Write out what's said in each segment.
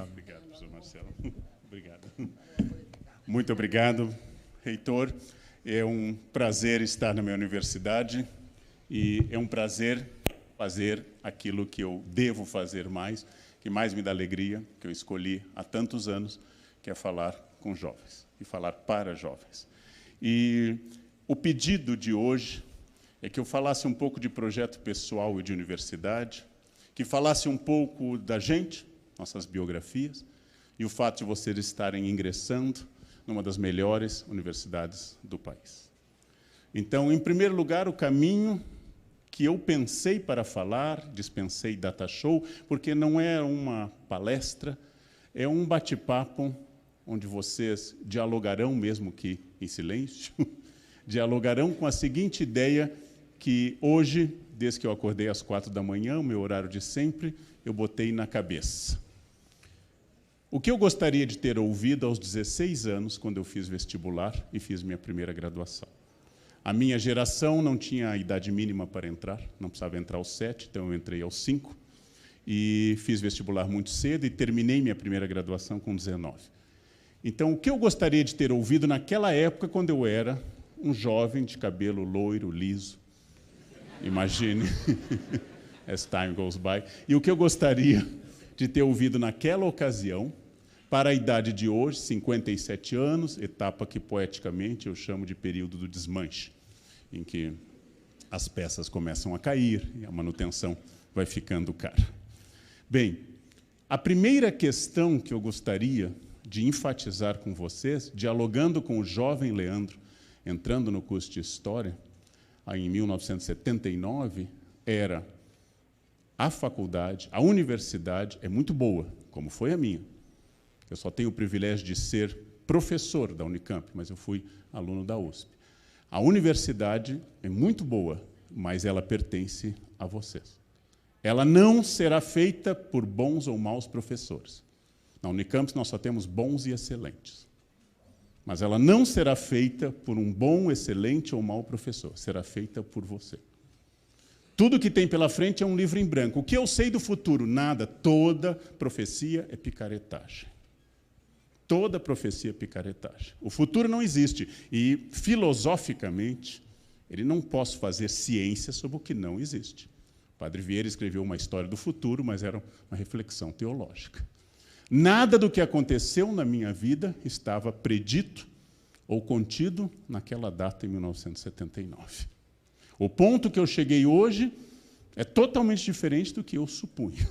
Obrigado, professor Marcelo. Obrigado. Muito obrigado, reitor. É um prazer estar na minha universidade e é um prazer fazer aquilo que eu devo fazer mais, que mais me dá alegria, que eu escolhi há tantos anos, que é falar com jovens e falar para jovens. E o pedido de hoje é que eu falasse um pouco de projeto pessoal e de universidade, que falasse um pouco da gente, nossas biografias, e o fato de vocês estarem ingressando numa das melhores universidades do país. Então, em primeiro lugar, o caminho que eu pensei para falar, dispensei data show, porque não é uma palestra, é um bate-papo onde vocês dialogarão, mesmo que em silêncio, dialogarão com a seguinte ideia que hoje, desde que eu acordei às 4 da manhã, o meu horário de sempre, eu botei na cabeça. O que eu gostaria de ter ouvido aos 16 anos, quando eu fiz vestibular e fiz minha primeira graduação. A minha geração não tinha a idade mínima para entrar, não precisava entrar aos 7, então eu entrei aos 5, e fiz vestibular muito cedo e terminei minha primeira graduação com 19. Então, o que eu gostaria de ter ouvido naquela época, quando eu era um jovem de cabelo loiro, liso, imagine, as time goes by, e o que eu gostaria de ter ouvido naquela ocasião, para a idade de hoje, 57 anos, etapa que poeticamente eu chamo de período do desmanche, em que as peças começam a cair e a manutenção vai ficando cara. Bem, a primeira questão que eu gostaria de enfatizar com vocês, dialogando com o jovem Leandro, entrando no curso de História, em 1979, era a faculdade, a universidade é muito boa, como foi a minha. Eu só tenho o privilégio de ser professor da Unicamp, mas eu fui aluno da USP. A universidade é muito boa, mas ela pertence a vocês. Ela não será feita por bons ou maus professores. Na Unicamp nós só temos bons e excelentes. Mas ela não será feita por um bom, excelente ou mau professor. Será feita por você. Tudo que tem pela frente é um livro em branco. O que eu sei do futuro? Nada. Toda profecia é picaretagem. Toda profecia é picaretagem. O futuro não existe. E, filosoficamente, ele não posso fazer ciência sobre o que não existe. O Padre Vieira escreveu uma história do futuro, mas era uma reflexão teológica. Nada do que aconteceu na minha vida estava predito ou contido naquela data, em 1979. O ponto que eu cheguei hoje é totalmente diferente do que eu supunha.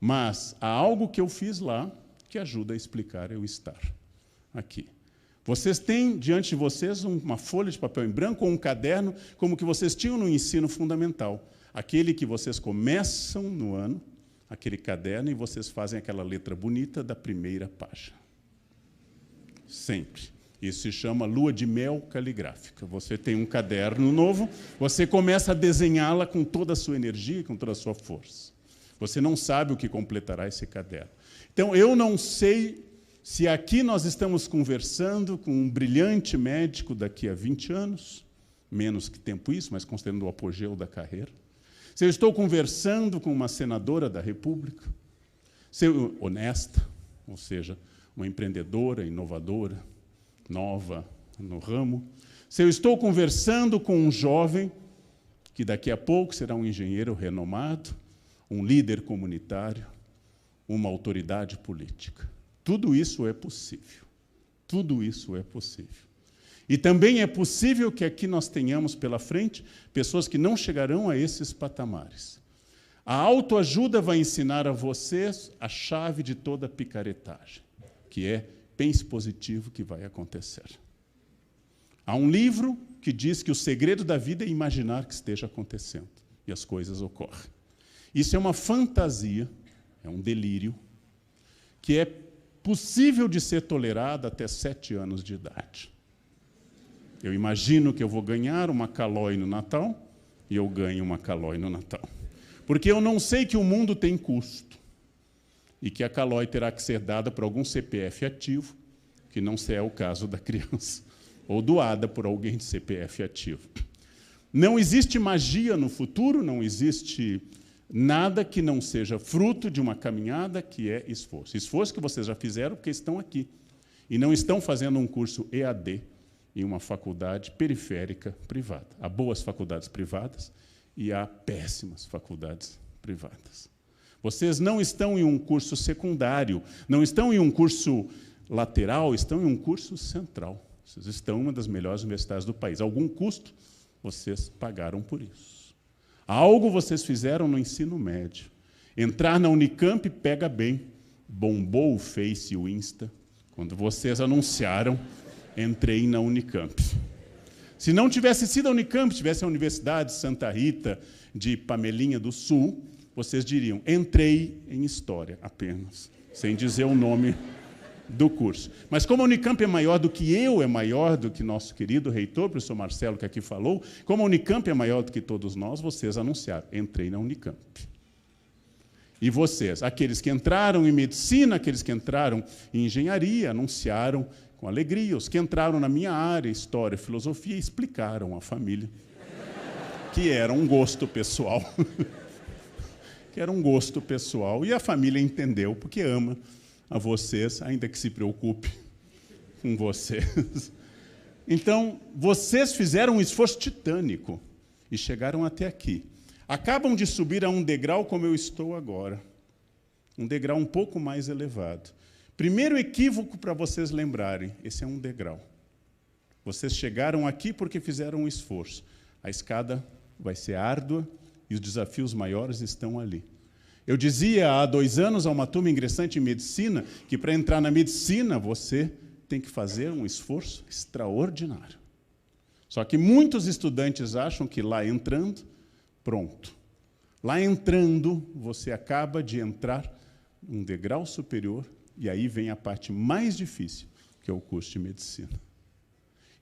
Mas há algo que eu fiz lá que ajuda a explicar eu estar aqui. Vocês têm diante de vocês uma folha de papel em branco ou um caderno, como que vocês tinham no ensino fundamental. Aquele que vocês começam no ano, aquele caderno, e vocês fazem aquela letra bonita da primeira página. Sempre. Isso se chama lua de mel caligráfica. Você tem um caderno novo, você começa a desenhá-la com toda a sua energia, com toda a sua força. Você não sabe o que completará esse caderno. Então, eu não sei se aqui nós estamos conversando com um brilhante médico daqui a 20 anos, menos que tempo isso, mas considerando o apogeu da carreira. Se eu estou conversando com uma senadora da República, se eu, honesta, ou seja, uma empreendedora, inovadora, nova no ramo, se eu estou conversando com um jovem que daqui a pouco será um engenheiro renomado, um líder comunitário, uma autoridade política. Tudo isso é possível. Tudo isso é possível. E também é possível que aqui nós tenhamos pela frente pessoas que não chegarão a esses patamares. A autoajuda vai ensinar a vocês a chave de toda picaretagem, que é pense positivo que vai acontecer. Há um livro que diz que o segredo da vida é imaginar que esteja acontecendo, e as coisas ocorrem. Isso é uma fantasia, é um delírio, que é possível de ser tolerado até 7 anos de idade. Eu imagino que eu vou ganhar uma Calói no Natal, e eu ganho uma Calói no Natal. Porque eu não sei que o mundo tem custo, e que a Calói terá que ser dada por algum CPF ativo, que não é o caso da criança, ou doada por alguém de CPF ativo. Não existe magia no futuro, não existe Nada que não seja fruto de uma caminhada que é esforço. Esforço que vocês já fizeram porque estão aqui. E não estão fazendo um curso EAD em uma faculdade periférica privada. Há boas faculdades privadas e há péssimas faculdades privadas. Vocês não estão em um curso secundário, não estão em um curso lateral, estão em um curso central. Vocês estão em uma das melhores universidades do país. Algum custo vocês pagaram por isso. Algo vocês fizeram no ensino médio. Entrar na Unicamp pega bem. Bombou o Face e o Insta quando vocês anunciaram: entrei na Unicamp. Se não tivesse sido a Unicamp, tivesse a Universidade de Santa Rita, de Pamelinha do Sul, vocês diriam: entrei em História apenas, sem dizer o nome do curso. Mas como a Unicamp é maior do que eu, é maior do que nosso querido reitor, o professor Marcelo, que aqui falou, como a Unicamp é maior do que todos nós, vocês anunciaram: entrei na Unicamp. E vocês, aqueles que entraram em medicina, aqueles que entraram em engenharia, anunciaram com alegria. Os que entraram na minha área, história e filosofia, explicaram à família que era um gosto pessoal. Que era um gosto pessoal. E a família entendeu, porque ama a vocês, ainda que se preocupe com vocês. Então, vocês fizeram um esforço titânico e chegaram até aqui. Acabam de subir a um degrau como eu estou agora. Um degrau um pouco mais elevado. Primeiro equívoco para vocês lembrarem: esse é um degrau. Vocês chegaram aqui porque fizeram um esforço. A escada vai ser árdua e os desafios maiores estão ali. Eu dizia há 2 anos a uma turma ingressante em medicina que para entrar na medicina você tem que fazer um esforço extraordinário. Só que muitos estudantes acham que lá entrando, pronto. Lá entrando, você acaba de entrar um degrau superior e aí vem a parte mais difícil, que é o curso de medicina.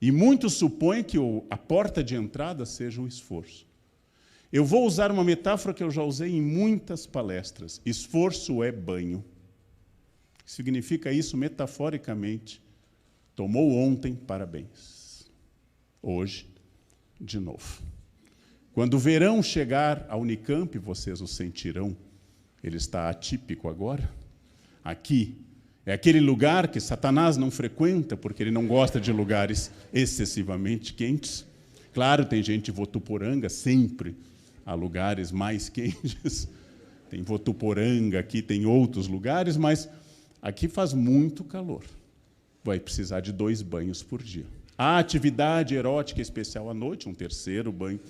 E muitos supõem que a porta de entrada seja o esforço. Eu vou usar uma metáfora que eu já usei em muitas palestras. Esforço é banho. Significa isso metaforicamente. Tomou ontem, parabéns. Hoje, de novo. Quando o verão chegar à Unicamp, vocês o sentirão. Ele está atípico agora. Aqui é aquele lugar que Satanás não frequenta, porque ele não gosta de lugares excessivamente quentes. Claro, tem gente de Votuporanga, sempre há lugares mais quentes. Tem Votuporanga aqui, tem outros lugares, mas aqui faz muito calor. Vai precisar de 2 banhos por dia. Há atividade erótica especial à noite, um 3º banho,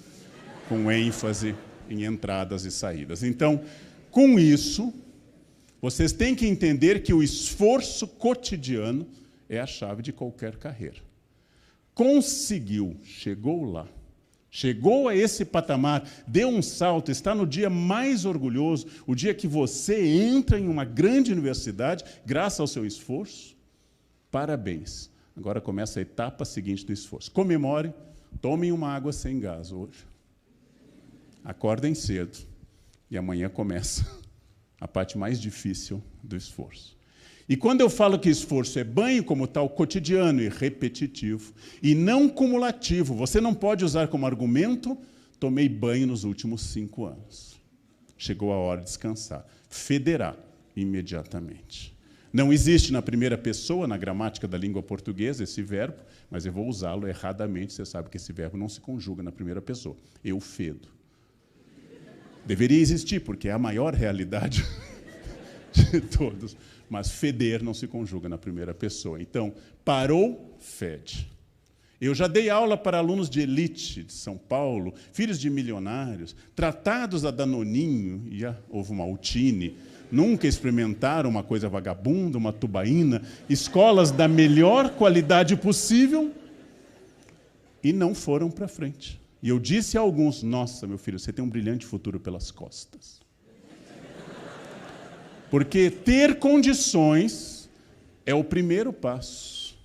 com ênfase em entradas e saídas. Então, com isso, vocês têm que entender que o esforço cotidiano é a chave de qualquer carreira. Conseguiu, chegou lá, chegou a esse patamar, deu um salto, está no dia mais orgulhoso, o dia que você entra em uma grande universidade, graças ao seu esforço, parabéns. Agora começa a etapa seguinte do esforço. Comemore, tomem uma água sem gás hoje. Acordem cedo e amanhã começa a parte mais difícil do esforço. E quando eu falo que esforço é banho como tal, cotidiano e repetitivo, e não cumulativo, você não pode usar como argumento: tomei banho nos últimos 5 anos. Chegou a hora de descansar. Federar imediatamente. Não existe na primeira pessoa, na gramática da língua portuguesa, esse verbo, mas eu vou usá-lo erradamente. Você sabe que esse verbo não se conjuga na primeira pessoa. Eu fedo. Deveria existir, porque é a maior realidade de todos. Mas feder não se conjuga na primeira pessoa. Então, parou, fede. Eu já dei aula para alunos de elite de São Paulo, filhos de milionários, tratados a Danoninho e a Ovomaltine, nunca experimentaram uma coisa vagabunda, uma tubaína, escolas da melhor qualidade possível, e não foram para frente. E eu disse a alguns: nossa, meu filho, você tem um brilhante futuro pelas costas. Porque ter condições é o primeiro passo.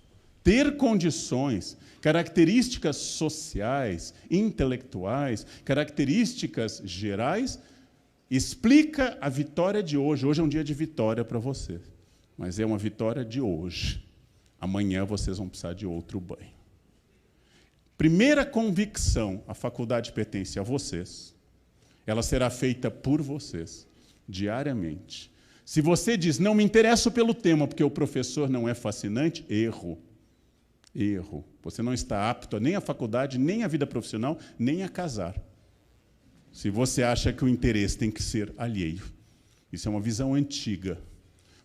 Ter condições, características sociais, intelectuais, características gerais, explica a vitória de hoje. Hoje é um dia de vitória para você, mas é uma vitória de hoje. Amanhã vocês vão precisar de outro banho. Primeira convicção: a faculdade pertence a vocês. Ela será feita por vocês, diariamente. Se você diz, não me interesso pelo tema, porque o professor não é fascinante, erro. Erro. Você não está apto nem à faculdade, nem à vida profissional, nem a casar. Se você acha que o interesse tem que ser alheio. Isso é uma visão antiga.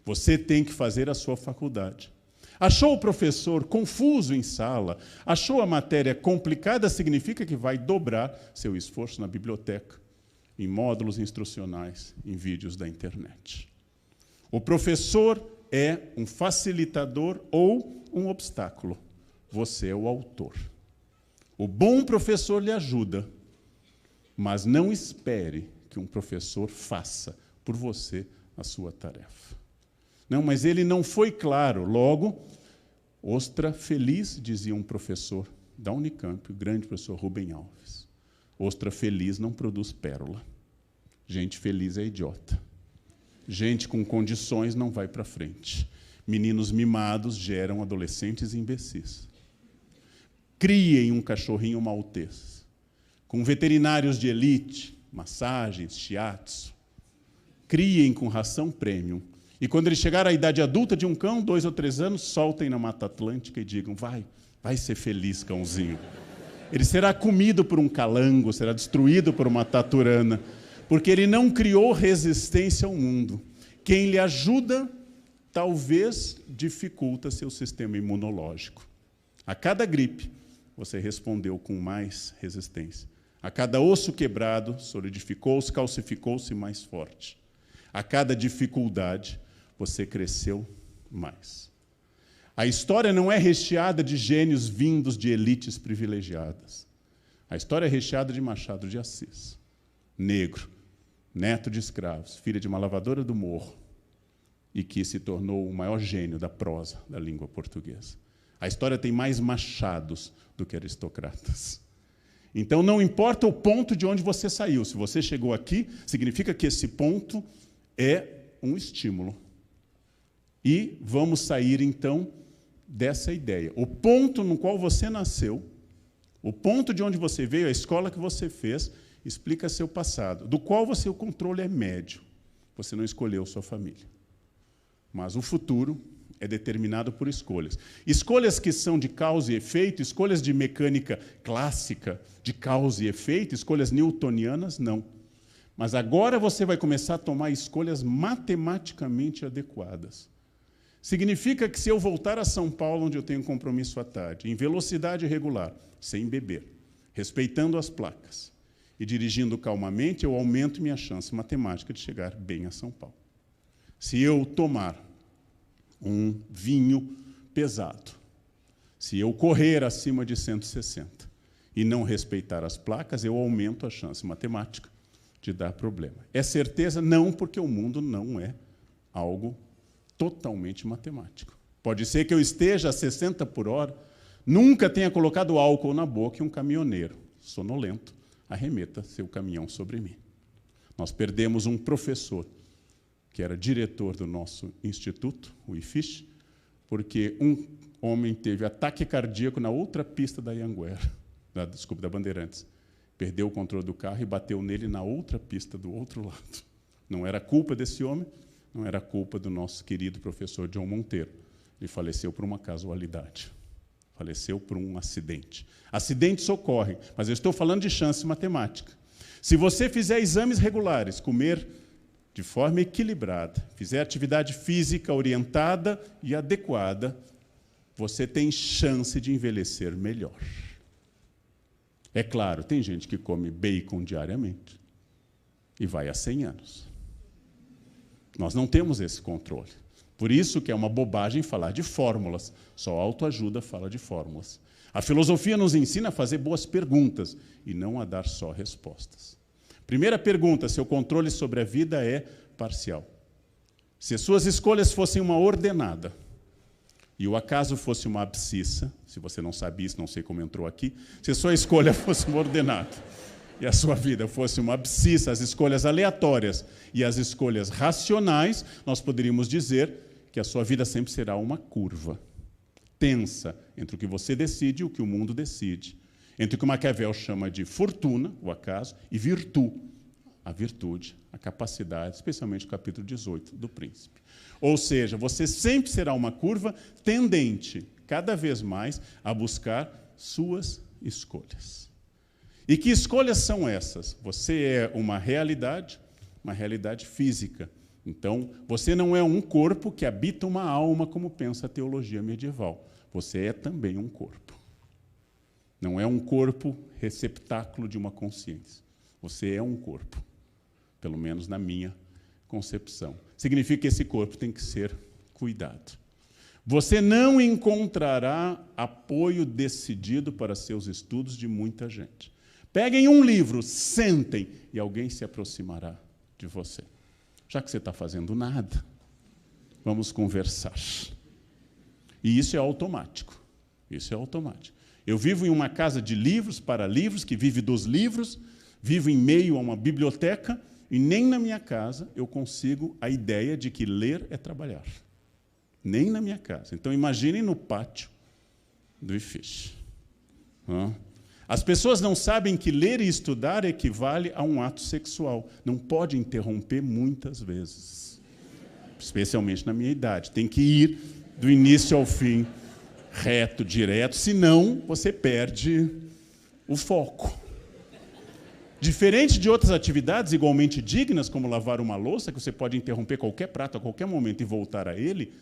Você tem que fazer a sua faculdade. Achou o professor confuso em sala, achou a matéria complicada, significa que vai dobrar seu esforço na biblioteca, em módulos instrucionais, em vídeos da internet. O professor é um facilitador ou um obstáculo. Você é o autor. O bom professor lhe ajuda, mas não espere que um professor faça por você a sua tarefa. Não, mas ele não foi claro. Logo, ostra feliz, dizia um professor da Unicamp, o grande professor Rubem Alves. Ostra feliz não produz pérola. Gente feliz é idiota. Gente com condições não vai para frente. Meninos mimados geram adolescentes imbecis. Criem um cachorrinho maltês, com veterinários de elite, massagens, shiatsu. Criem com ração premium. E quando ele chegar à idade adulta de um cão, 2 ou 3 anos, soltem na Mata Atlântica e digam, vai ser feliz, cãozinho. Ele será comido por um calango, será destruído por uma taturana, porque ele não criou resistência ao mundo. Quem lhe ajuda, talvez dificulta seu sistema imunológico. A cada gripe, você respondeu com mais resistência. A cada osso quebrado, solidificou-se, calcificou-se mais forte. A cada dificuldade, você cresceu mais. A história não é recheada de gênios vindos de elites privilegiadas. A história é recheada de Machado de Assis, negro, neto de escravos, filho de uma lavadora do morro, e que se tornou o maior gênio da prosa da língua portuguesa. A história tem mais machados do que aristocratas. Então, não importa o ponto de onde você saiu. Se você chegou aqui, significa que esse ponto é um estímulo. E vamos sair, então, dessa ideia. O ponto no qual você nasceu, o ponto de onde você veio, a escola que você fez, explica seu passado, do qual o controle é médio. Você não escolheu sua família. Mas o futuro é determinado por escolhas. Escolhas que são de causa e efeito, escolhas de mecânica clássica, de causa e efeito, escolhas newtonianas, não. Mas agora você vai começar a tomar escolhas matematicamente adequadas. Significa que se eu voltar a São Paulo, onde eu tenho compromisso à tarde, em velocidade regular, sem beber, respeitando as placas e dirigindo calmamente, eu aumento minha chance matemática de chegar bem a São Paulo. Se eu tomar um vinho pesado, se eu correr acima de 160 e não respeitar as placas, eu aumento a chance matemática de dar problema. É certeza? Não, porque o mundo não é algo totalmente matemático. Pode ser que eu esteja a 60 por hora, nunca tenha colocado álcool na boca e um caminhoneiro sonolento arremeta seu caminhão sobre mim. Nós perdemos um professor que era diretor do nosso instituto, o IFISH, porque um homem teve ataque cardíaco na outra pista da Anhanguera, da Bandeirantes. Perdeu o controle do carro e bateu nele na outra pista do outro lado. Não era culpa desse homem, não era culpa do nosso querido professor John Monteiro. Ele faleceu por uma casualidade. Faleceu por um acidente. Acidentes ocorrem, mas eu estou falando de chance matemática. Se você fizer exames regulares, comer de forma equilibrada, fizer atividade física orientada e adequada, você tem chance de envelhecer melhor. É claro, tem gente que come bacon diariamente e vai a 100 anos. Nós não temos esse controle. Por isso que é uma bobagem falar de fórmulas. Só a autoajuda fala de fórmulas. A filosofia nos ensina a fazer boas perguntas e não a dar só respostas. Primeira pergunta, seu controle sobre a vida é parcial. Se as suas escolhas fossem uma ordenada e o acaso fosse uma abscissa, se você não sabe isso, não sei como entrou aqui, se a sua escolha fosse uma ordenada e a sua vida fosse uma abscissa, as escolhas aleatórias e as escolhas racionais, nós poderíamos dizer que a sua vida sempre será uma curva tensa entre o que você decide e o que o mundo decide, entre o que Maquiavel chama de fortuna, o acaso, e virtude, a virtude, a capacidade, especialmente o capítulo 18 do Príncipe. Ou seja, você sempre será uma curva tendente, cada vez mais, a buscar suas escolhas. E que escolhas são essas? Você é uma realidade física. Então, você não é um corpo que habita uma alma, como pensa a teologia medieval. Você é também um corpo. Não é um corpo receptáculo de uma consciência. Você é um corpo, pelo menos na minha concepção. Significa que esse corpo tem que ser cuidado. Você não encontrará apoio decidido para seus estudos de muita gente. Peguem um livro, sentem, e alguém se aproximará de você. Já que você está fazendo nada, vamos conversar. E isso é automático. Isso é automático. Eu vivo em uma casa de livros, para livros, que vive dos livros, vivo em meio a uma biblioteca, e nem na minha casa eu consigo a ideia de que ler é trabalhar. Nem na minha casa. Então, imaginem no pátio do IFISH. As pessoas não sabem que ler e estudar equivale a um ato sexual. Não pode interromper muitas vezes. Especialmente na minha idade. Tem que ir do início ao fim, reto, direto, senão você perde o foco. Diferente de outras atividades igualmente dignas, como lavar uma louça, que você pode interromper qualquer prato a qualquer momento e voltar a ele,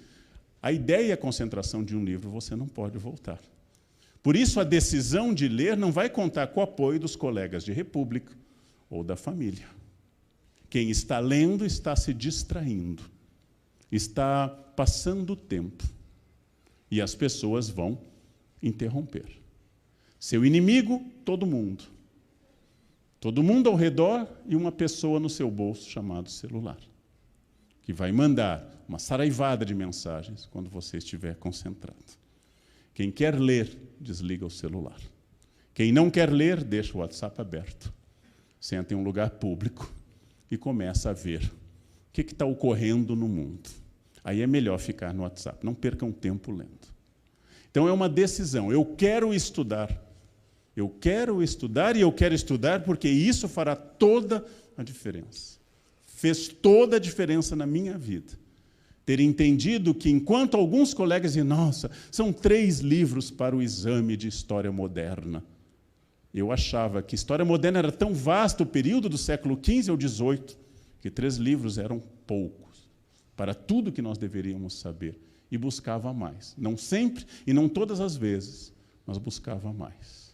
a ideia e a concentração de um livro você não pode voltar. Por isso, a decisão de ler não vai contar com o apoio dos colegas de república ou da família. Quem está lendo está se distraindo, está passando o tempo, e as pessoas vão interromper. Seu inimigo, todo mundo. Todo mundo ao redor e uma pessoa no seu bolso chamado celular, que vai mandar uma saraivada de mensagens quando você estiver concentrado. Quem quer ler, desliga o celular. Quem não quer ler, deixa o WhatsApp aberto. Senta em um lugar público e começa a ver o que está ocorrendo no mundo. Aí é melhor ficar no WhatsApp, não percam tempo lendo. Então é uma decisão, eu quero estudar. Eu quero estudar e eu quero estudar porque isso fará toda a diferença. Fez toda a diferença na minha vida. Ter entendido que, enquanto alguns colegas dizem, nossa, são 3 livros para o exame de História Moderna. Eu achava que História Moderna era tão vasto o período do século XV ao XVIII, que 3 livros eram poucos para tudo que nós deveríamos saber. E buscava mais. Não sempre e não todas as vezes, mas buscava mais.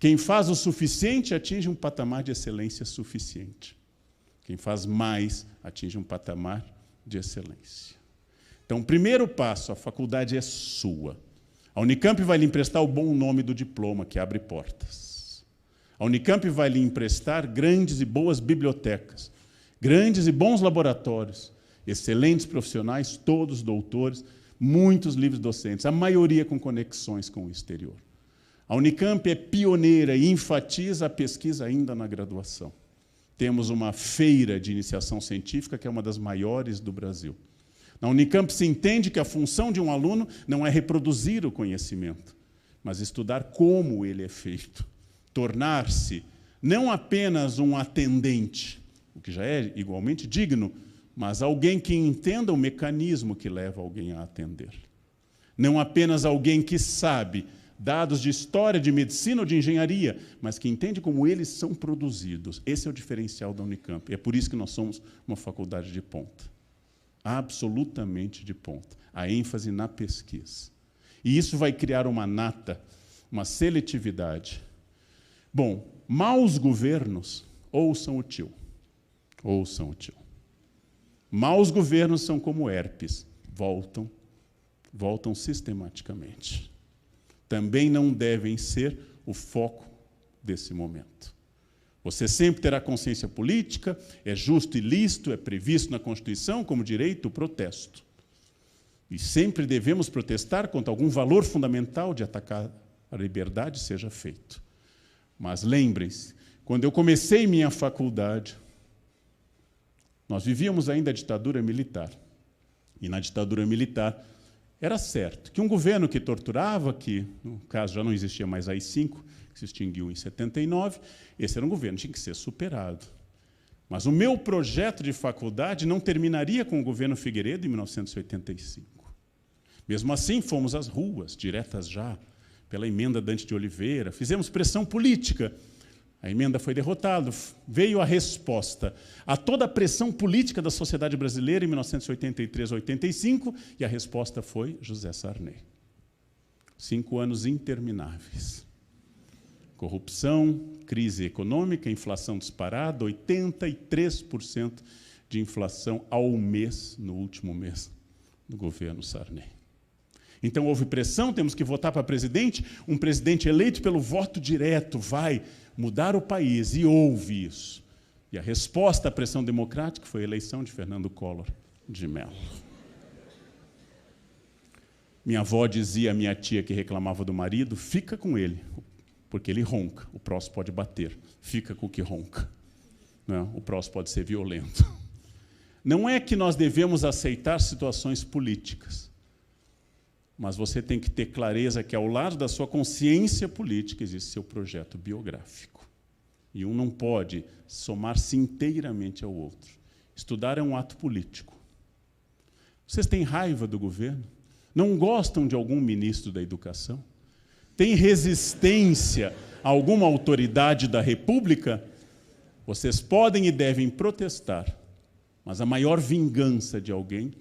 Quem faz o suficiente atinge um patamar de excelência suficiente. Quem faz mais atinge um patamar de excelência. Então, o primeiro passo, a faculdade é sua. A Unicamp vai lhe emprestar o bom nome do diploma, que abre portas. A Unicamp vai lhe emprestar grandes e boas bibliotecas, grandes e bons laboratórios, excelentes profissionais, todos doutores, muitos livros docentes, a maioria com conexões com o exterior. A Unicamp é pioneira e enfatiza a pesquisa ainda na graduação. Temos uma feira de iniciação científica que é uma das maiores do Brasil. Na Unicamp se entende que a função de um aluno não é reproduzir o conhecimento, mas estudar como ele é feito. Tornar-se não apenas um atendente, o que já é igualmente digno, mas alguém que entenda o mecanismo que leva alguém a atender. Não apenas alguém que sabe dados de história, de medicina ou de engenharia, mas que entende como eles são produzidos. Esse é o diferencial da Unicamp. É por isso que nós somos uma faculdade de ponta. Absolutamente de ponta. A ênfase na pesquisa. E isso vai criar uma nata, uma seletividade. Bom, maus governos, ouçam o tio. Ouçam o tio. Maus governos são como herpes. Voltam sistematicamente. Também não devem ser o foco desse momento. Você sempre terá consciência política, é justo e lícito, é previsto na Constituição como direito o protesto. E sempre devemos protestar contra algum valor fundamental de atacar a liberdade seja feito. Mas lembrem-se, quando eu comecei minha faculdade, nós vivíamos ainda a ditadura militar. E na ditadura militar, era certo que um governo que torturava, que no caso já não existia mais a AI-5, que se extinguiu em 79, esse era um governo que tinha que ser superado. Mas o meu projeto de faculdade não terminaria com o governo Figueiredo em 1985. Mesmo assim, fomos às ruas, diretas já, pela emenda Dante de Oliveira, fizemos pressão política. A emenda foi derrotada, veio a resposta a toda a pressão política da sociedade brasileira em 1983 a 85, e a resposta foi José Sarney. 5 anos intermináveis. Corrupção, crise econômica, inflação disparada, 83% de inflação ao mês, no último mês do governo Sarney. Então houve pressão, temos que votar para presidente, um presidente eleito pelo voto direto vai mudar o país, e houve isso. E a resposta à pressão democrática foi a eleição de Fernando Collor de Mello. Minha avó dizia à minha tia que reclamava do marido, fica com ele, porque ele ronca, o próximo pode bater, fica com o que ronca. Não, o próximo pode ser violento. Não é que nós devemos aceitar situações políticas, mas você tem que ter clareza que, ao lado da sua consciência política, existe seu projeto biográfico. E um não pode somar-se inteiramente ao outro. Estudar é um ato político. Vocês têm raiva do governo? Não gostam de algum ministro da educação? Têm resistência a alguma autoridade da República? Vocês podem e devem protestar, mas a maior vingança de alguém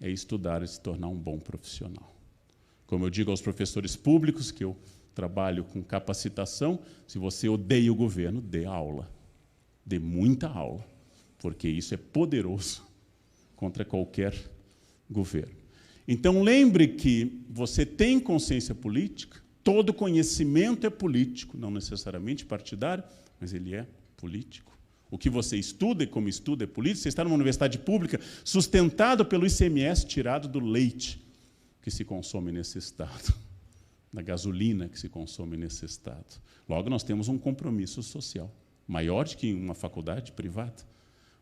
é estudar e se tornar um bom profissional. Como eu digo aos professores públicos, que eu trabalho com capacitação, se você odeia o governo, dê aula. Dê muita aula, porque isso é poderoso contra qualquer governo. Então, lembre que você tem consciência política, todo conhecimento é político, não necessariamente partidário, mas ele é político. O que você estuda e como estuda é político. Você está numa universidade pública sustentada pelo ICMS tirado do leite que se consome nesse Estado, da gasolina que se consome nesse Estado. Logo, nós temos um compromisso social, maior do que uma faculdade privada.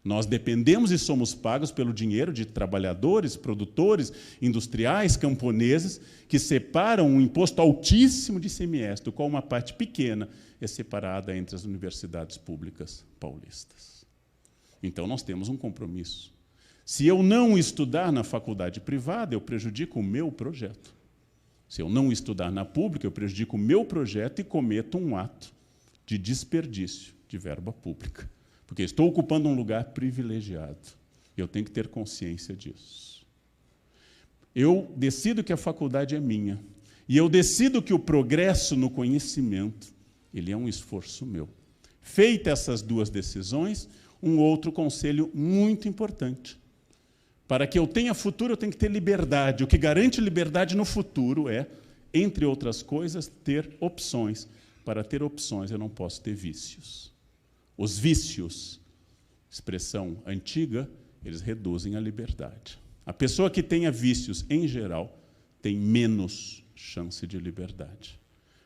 Nós dependemos e somos pagos pelo dinheiro de trabalhadores, produtores, industriais, camponeses, que separam um imposto altíssimo de ICMS, do qual uma parte pequena é separada entre as universidades públicas paulistas. Então, nós temos um compromisso. Se eu não estudar na faculdade privada, eu prejudico o meu projeto. Se eu não estudar na pública, eu prejudico o meu projeto e cometo um ato de desperdício de verba pública. Porque estou ocupando um lugar privilegiado. Eu tenho que ter consciência disso. Eu decido que a faculdade é minha. E eu decido que o progresso no conhecimento, ele é um esforço meu. Feitas essas duas decisões, um outro conselho muito importante. Para que eu tenha futuro, eu tenho que ter liberdade. O que garante liberdade no futuro é, entre outras coisas, ter opções. Para ter opções, eu não posso ter vícios. Os vícios, expressão antiga, eles reduzem a liberdade. A pessoa que tenha vícios, em geral, tem menos chance de liberdade.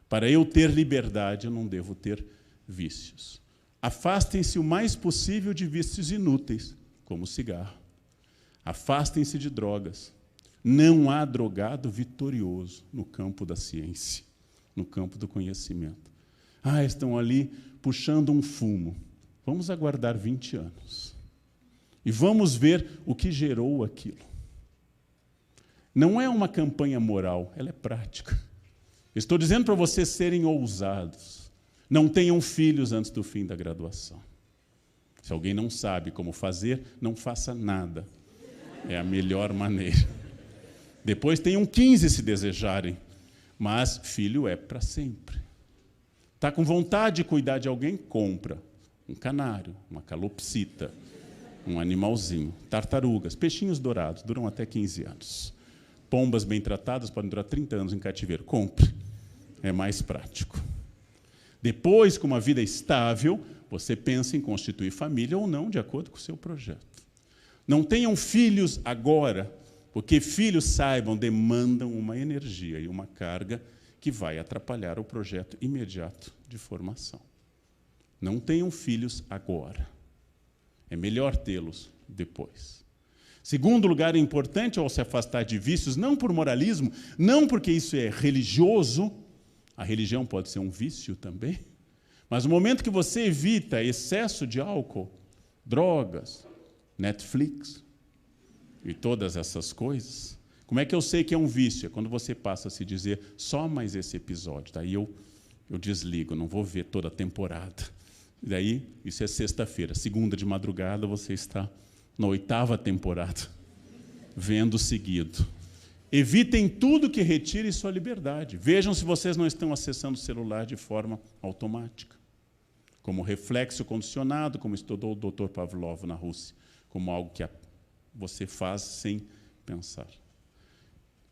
Para eu ter liberdade, eu não devo ter vícios. Afastem-se o mais possível de vícios inúteis, como o cigarro. Afastem-se de drogas. Não há drogado vitorioso no campo da ciência, no campo do conhecimento. Estão ali puxando um fumo. Vamos aguardar 20 anos. E vamos ver o que gerou aquilo. Não é uma campanha moral, ela é prática. Estou dizendo para vocês serem ousados. Não tenham filhos antes do fim da graduação. Se alguém não sabe como fazer, não faça nada. É a melhor maneira. Depois tenham 15 se desejarem, mas filho é para sempre. Está com vontade de cuidar de alguém? Compra. Um canário, uma calopsita, um animalzinho, tartarugas, peixinhos dourados, duram até 15 anos. Pombas bem tratadas podem durar 30 anos em cativeiro. Compre. É mais prático. Depois, com uma vida estável, você pensa em constituir família ou não, de acordo com o seu projeto. Não tenham filhos agora, porque filhos, saibam, demandam uma energia e uma carga que vai atrapalhar o projeto imediato de formação. Não tenham filhos agora. É melhor tê-los depois. Segundo lugar, é importante, ao se afastar de vícios, não por moralismo, não porque isso é religioso, a religião pode ser um vício também, mas no momento que você evita excesso de álcool, drogas, Netflix e todas essas coisas. Como é que eu sei que é um vício? É quando você passa a se dizer só mais esse episódio. Daí eu desligo, não vou ver toda a temporada. E daí, isso é sexta-feira. Segunda de madrugada, você está na 8ª temporada, vendo seguido. Evitem tudo que retire sua liberdade. Vejam se vocês não estão acessando o celular de forma automática. Como reflexo condicionado, como estudou o Dr. Pavlov na Rússia, como algo que você faz sem pensar.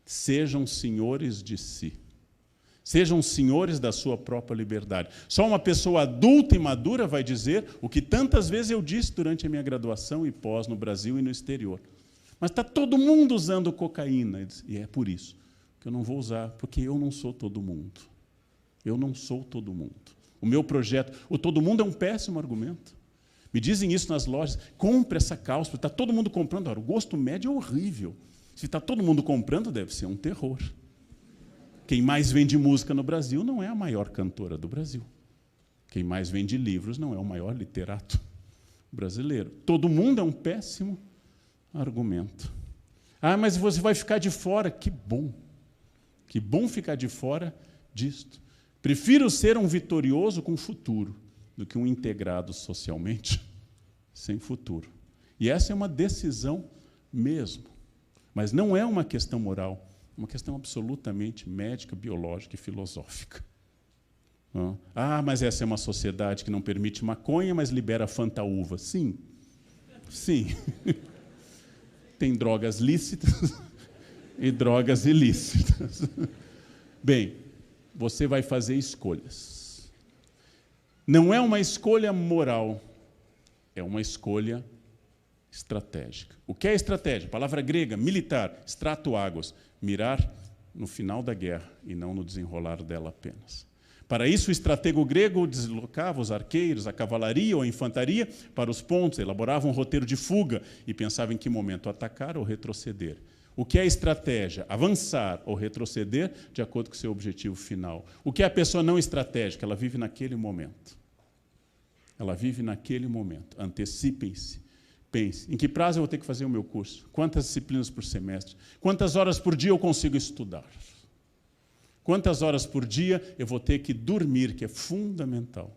Sejam senhores de si. Sejam senhores da sua própria liberdade. Só uma pessoa adulta e madura vai dizer o que tantas vezes eu disse durante a minha graduação e pós no Brasil e no exterior. Mas está todo mundo usando cocaína. E é por isso que eu não vou usar, porque eu não sou todo mundo. Eu não sou todo mundo. O meu projeto, o todo mundo é um péssimo argumento. Me dizem isso nas lojas, compre essa calça, está todo mundo comprando. Ora, o gosto médio é horrível. Se está todo mundo comprando, deve ser um terror. Quem mais vende música no Brasil não é a maior cantora do Brasil. Quem mais vende livros não é o maior literato brasileiro. Todo mundo é um péssimo argumento. Ah, mas você vai ficar de fora. Que bom. Que bom ficar de fora disto. Prefiro ser um vitorioso com futuro do que um integrado socialmente sem futuro. E essa é uma decisão mesmo. Mas não é uma questão moral, é uma questão absolutamente médica, biológica e filosófica. Ah, mas essa é uma sociedade que não permite maconha, mas libera fantaúva. Sim, sim. Tem drogas lícitas e drogas ilícitas. Bem, você vai fazer escolhas. Não é uma escolha moral, é uma escolha estratégica. O que é estratégia? Palavra grega, militar, strato águas, mirar no final da guerra e não no desenrolar dela apenas. Para isso, o estratego grego deslocava os arqueiros, a cavalaria ou a infantaria para os pontos, elaborava um roteiro de fuga e pensava em que momento atacar ou retroceder. O que é estratégia? Avançar ou retroceder de acordo com o seu objetivo final. O que é a pessoa não estratégica? Ela vive naquele momento. Ela vive naquele momento. Antecipem-se. Pense, em que prazo eu vou ter que fazer o meu curso? Quantas disciplinas por semestre? Quantas horas por dia eu consigo estudar? Quantas horas por dia eu vou ter que dormir, que é fundamental.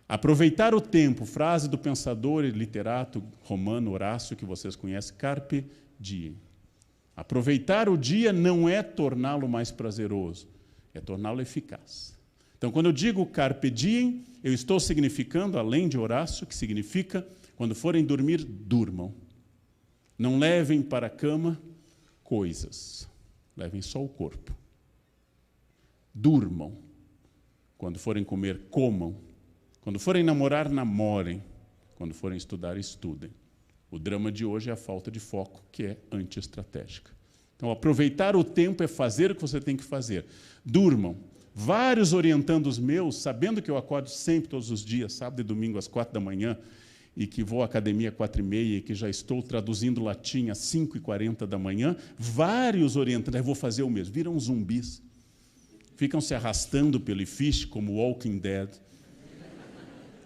Aproveitar o tempo, frase do pensador e literato romano Horácio, que vocês conhecem, carpe diem. Aproveitar o dia não é torná-lo mais prazeroso, é torná-lo eficaz. Então, quando eu digo carpe diem, eu estou significando, além de Horácio, que significa, quando forem dormir, durmam. Não levem para a cama coisas, levem só o corpo. Durmam. Quando forem comer, comam. Quando forem namorar, namorem. Quando forem estudar, estudem. O drama de hoje é a falta de foco, que é antiestratégica. Então, aproveitar o tempo é fazer o que você tem que fazer. Durmam. Vários orientandos meus, sabendo que eu acordo sempre, todos os dias, sábado e domingo, às 4 da manhã, e que vou à academia às 4h30, e que já estou traduzindo latim às 5h40 da manhã, vários orientandos, eu vou fazer o mesmo, viram zumbis. Ficam se arrastando pelo ifiche, como Walking Dead,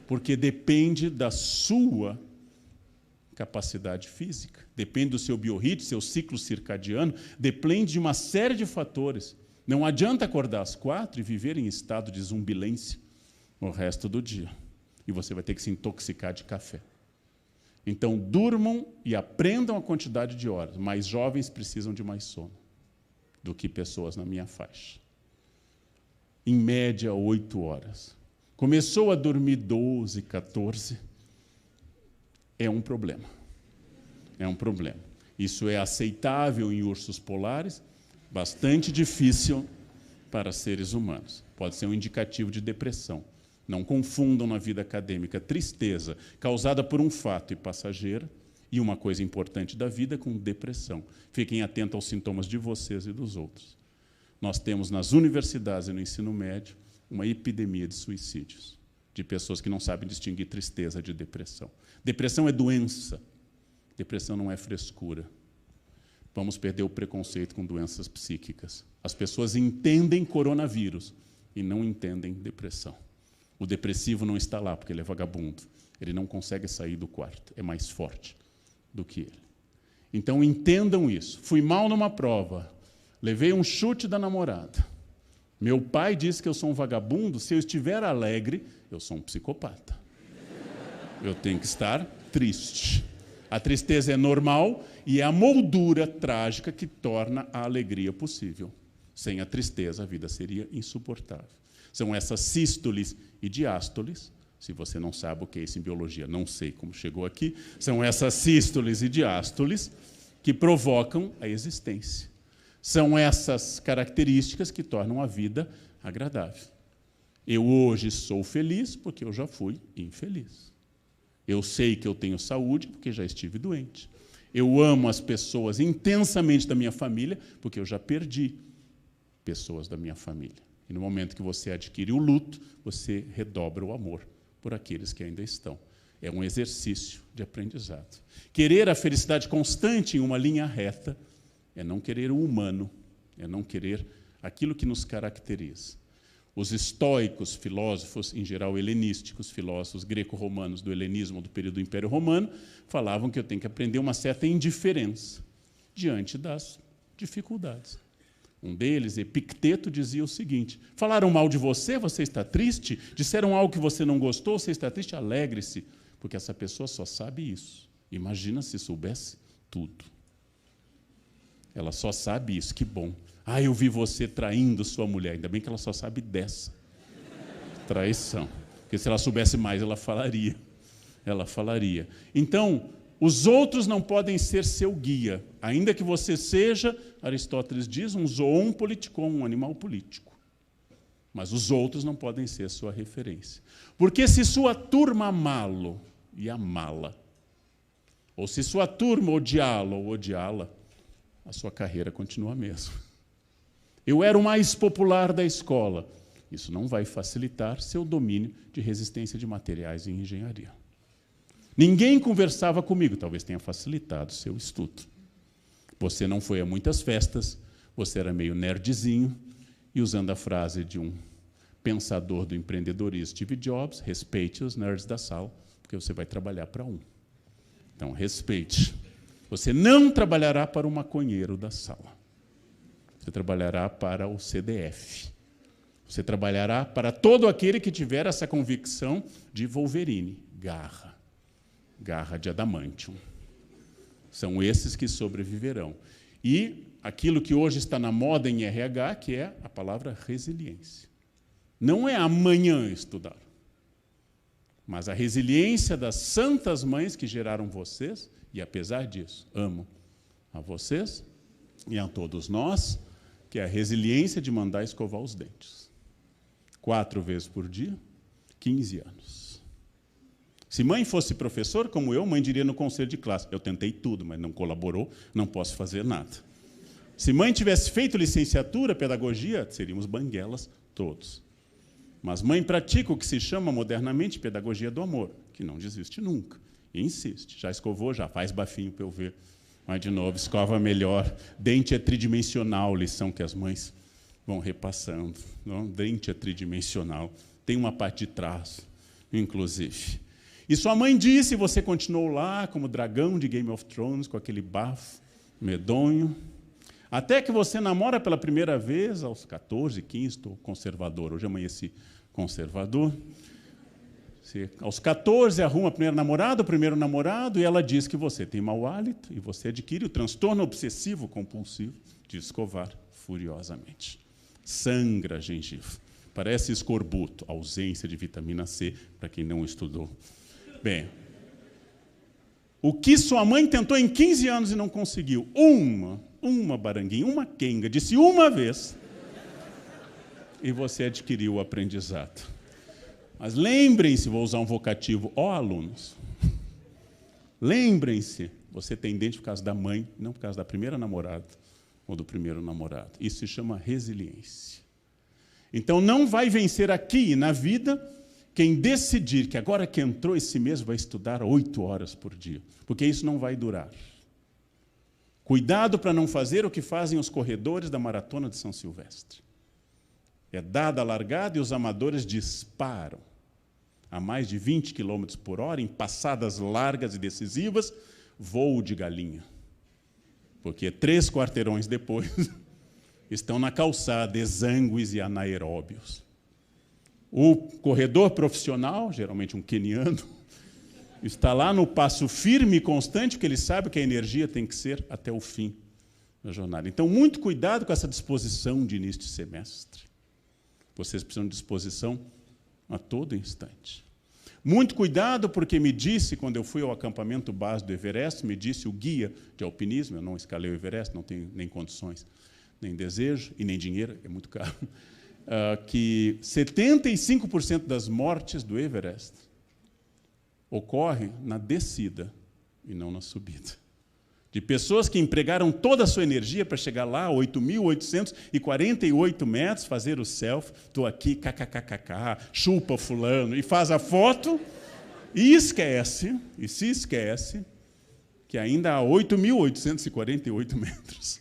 porque depende da sua capacidade física, depende do seu biorritmo, seu ciclo circadiano, depende de uma série de fatores. Não adianta acordar às 4 e viver em estado de zumbilência o resto do dia. E você vai ter que se intoxicar de café. Então, durmam e aprendam a quantidade de horas. Mais jovens precisam de mais sono do que pessoas na minha faixa. Em média, 8 horas. Começou a dormir 12, 14, é um problema. É um problema. Isso é aceitável em ursos polares, bastante difícil para seres humanos. Pode ser um indicativo de depressão. Não confundam na vida acadêmica tristeza causada por um fato e passageira e uma coisa importante da vida com depressão. Fiquem atentos aos sintomas de vocês e dos outros. Nós temos nas universidades e no ensino médio uma epidemia de suicídios, de pessoas que não sabem distinguir tristeza de depressão. Depressão é doença, depressão não é frescura. Vamos perder o preconceito com doenças psíquicas. As pessoas entendem coronavírus e não entendem depressão. O depressivo não está lá porque ele é vagabundo. Ele não consegue sair do quarto, é mais forte do que ele. Então entendam isso. Fui mal numa prova, levei um chute da namorada. Meu pai disse que eu sou um vagabundo, se eu estiver alegre, eu sou um psicopata. Eu tenho que estar triste. A tristeza é normal e é a moldura trágica que torna a alegria possível. Sem a tristeza, a vida seria insuportável. São essas sístoles e diástoles. Se você não sabe o que é isso em biologia, não sei como chegou aqui. São essas sístoles e diástoles que provocam a existência. São essas características que tornam a vida agradável. Eu hoje sou feliz porque eu já fui infeliz. Eu sei que eu tenho saúde porque já estive doente. Eu amo as pessoas intensamente da minha família porque eu já perdi pessoas da minha família. E no momento que você adquire o luto, você redobra o amor por aqueles que ainda estão. É um exercício de aprendizado. Querer a felicidade constante em uma linha reta é não querer o humano, é não querer aquilo que nos caracteriza. Os estoicos, filósofos, em geral helenísticos, filósofos greco-romanos do helenismo, do período do Império Romano, falavam que eu tenho que aprender uma certa indiferença diante das dificuldades. Um deles, Epicteto, dizia o seguinte: falaram mal de você, você está triste? Disseram algo que você não gostou, você está triste? Alegre-se, porque essa pessoa só sabe isso. Imagina se soubesse tudo. Ela só sabe isso, que bom. Ah, eu vi você traindo sua mulher. Ainda bem que ela só sabe dessa traição. Porque se ela soubesse mais, ela falaria. Ela falaria. Então, os outros não podem ser seu guia. Ainda que você seja, Aristóteles diz, um zoon politikon, um animal político. Mas os outros não podem ser sua referência. Porque se sua turma amá-lo e amá-la, ou se sua turma odiá-lo ou odiá-la, a sua carreira continua a mesma. Eu era o mais popular da escola. Isso não vai facilitar seu domínio de resistência de materiais em engenharia. Ninguém conversava comigo, talvez tenha facilitado seu estudo. Você não foi a muitas festas, você era meio nerdzinho, e usando a frase de um pensador do empreendedorismo, Steve Jobs, respeite os nerds da sala, porque você vai trabalhar para um. Então, respeite. Você não trabalhará para o maconheiro da sala. Você trabalhará para o CDF. Você trabalhará para todo aquele que tiver essa convicção de Wolverine, garra. Garra de adamantium. São esses que sobreviverão. E aquilo que hoje está na moda em RH, que é a palavra resiliência. Não é amanhã estudar, mas a resiliência das santas mães que geraram vocês, e apesar disso, amo a vocês e a todos nós, que é a resiliência de mandar escovar os dentes. 4 vezes por dia, 15 anos. Se mãe fosse professor, como eu, mãe diria no conselho de classe, eu tentei tudo, mas não colaborou, não posso fazer nada. Se mãe tivesse feito licenciatura, pedagogia, seríamos banguelas todos. Mas mãe pratica o que se chama modernamente pedagogia do amor, que não desiste nunca, e insiste. Já escovou, já faz bafinho para eu ver. Vai de novo, escova melhor. Dente é tridimensional, lição que as mães vão repassando. Não? Dente é tridimensional. Tem uma parte de trás, inclusive. E sua mãe disse, e você continuou lá como dragão de Game of Thrones, com aquele bafo medonho, até que você namora pela primeira vez, aos 14, 15, estou conservador, hoje amanheci conservador. Você, aos 14, arruma o primeiro namorado, e ela diz que você tem mau hálito, e você adquire o transtorno obsessivo-compulsivo de escovar furiosamente. Sangra a gengiva. Parece escorbuto, ausência de vitamina C, para quem não estudou. Bem, o que sua mãe tentou em 15 anos e não conseguiu? Uma baranguinha, uma quenga, disse uma vez, e você adquiriu o aprendizado. Mas lembrem-se, vou usar um vocativo, alunos, lembrem-se, você tem dente por causa da mãe, não por causa da primeira namorada ou do primeiro namorado. Isso se chama resiliência. Então, não vai vencer aqui na vida quem decidir que agora que entrou esse mês vai estudar 8 horas por dia, porque isso não vai durar. Cuidado para não fazer o que fazem os corredores da Maratona de São Silvestre. É dada a largada e os amadores disparam. a mais de 20 km por hora, em passadas largas e decisivas, voo de galinha. Porque 3 quarteirões depois, estão na calçada exângues e anaeróbios. O corredor profissional, geralmente um queniano, está lá no passo firme e constante, porque ele sabe que a energia tem que ser até o fim da jornada. Então, muito cuidado com essa disposição de início de semestre. Vocês precisam de disposição a todo instante. Muito cuidado, porque me disse, quando eu fui ao acampamento base do Everest, me disse o guia de alpinismo, eu não escalei o Everest, não tenho nem condições, nem desejo, e nem dinheiro, é muito caro, que 75% das mortes do Everest ocorre na descida e não na subida. De pessoas que empregaram toda a sua energia para chegar lá, 8.848 metros, fazer o selfie, estou aqui, kkkk, chupa fulano, e faz a foto, e se esquece, que ainda há 8.848 metros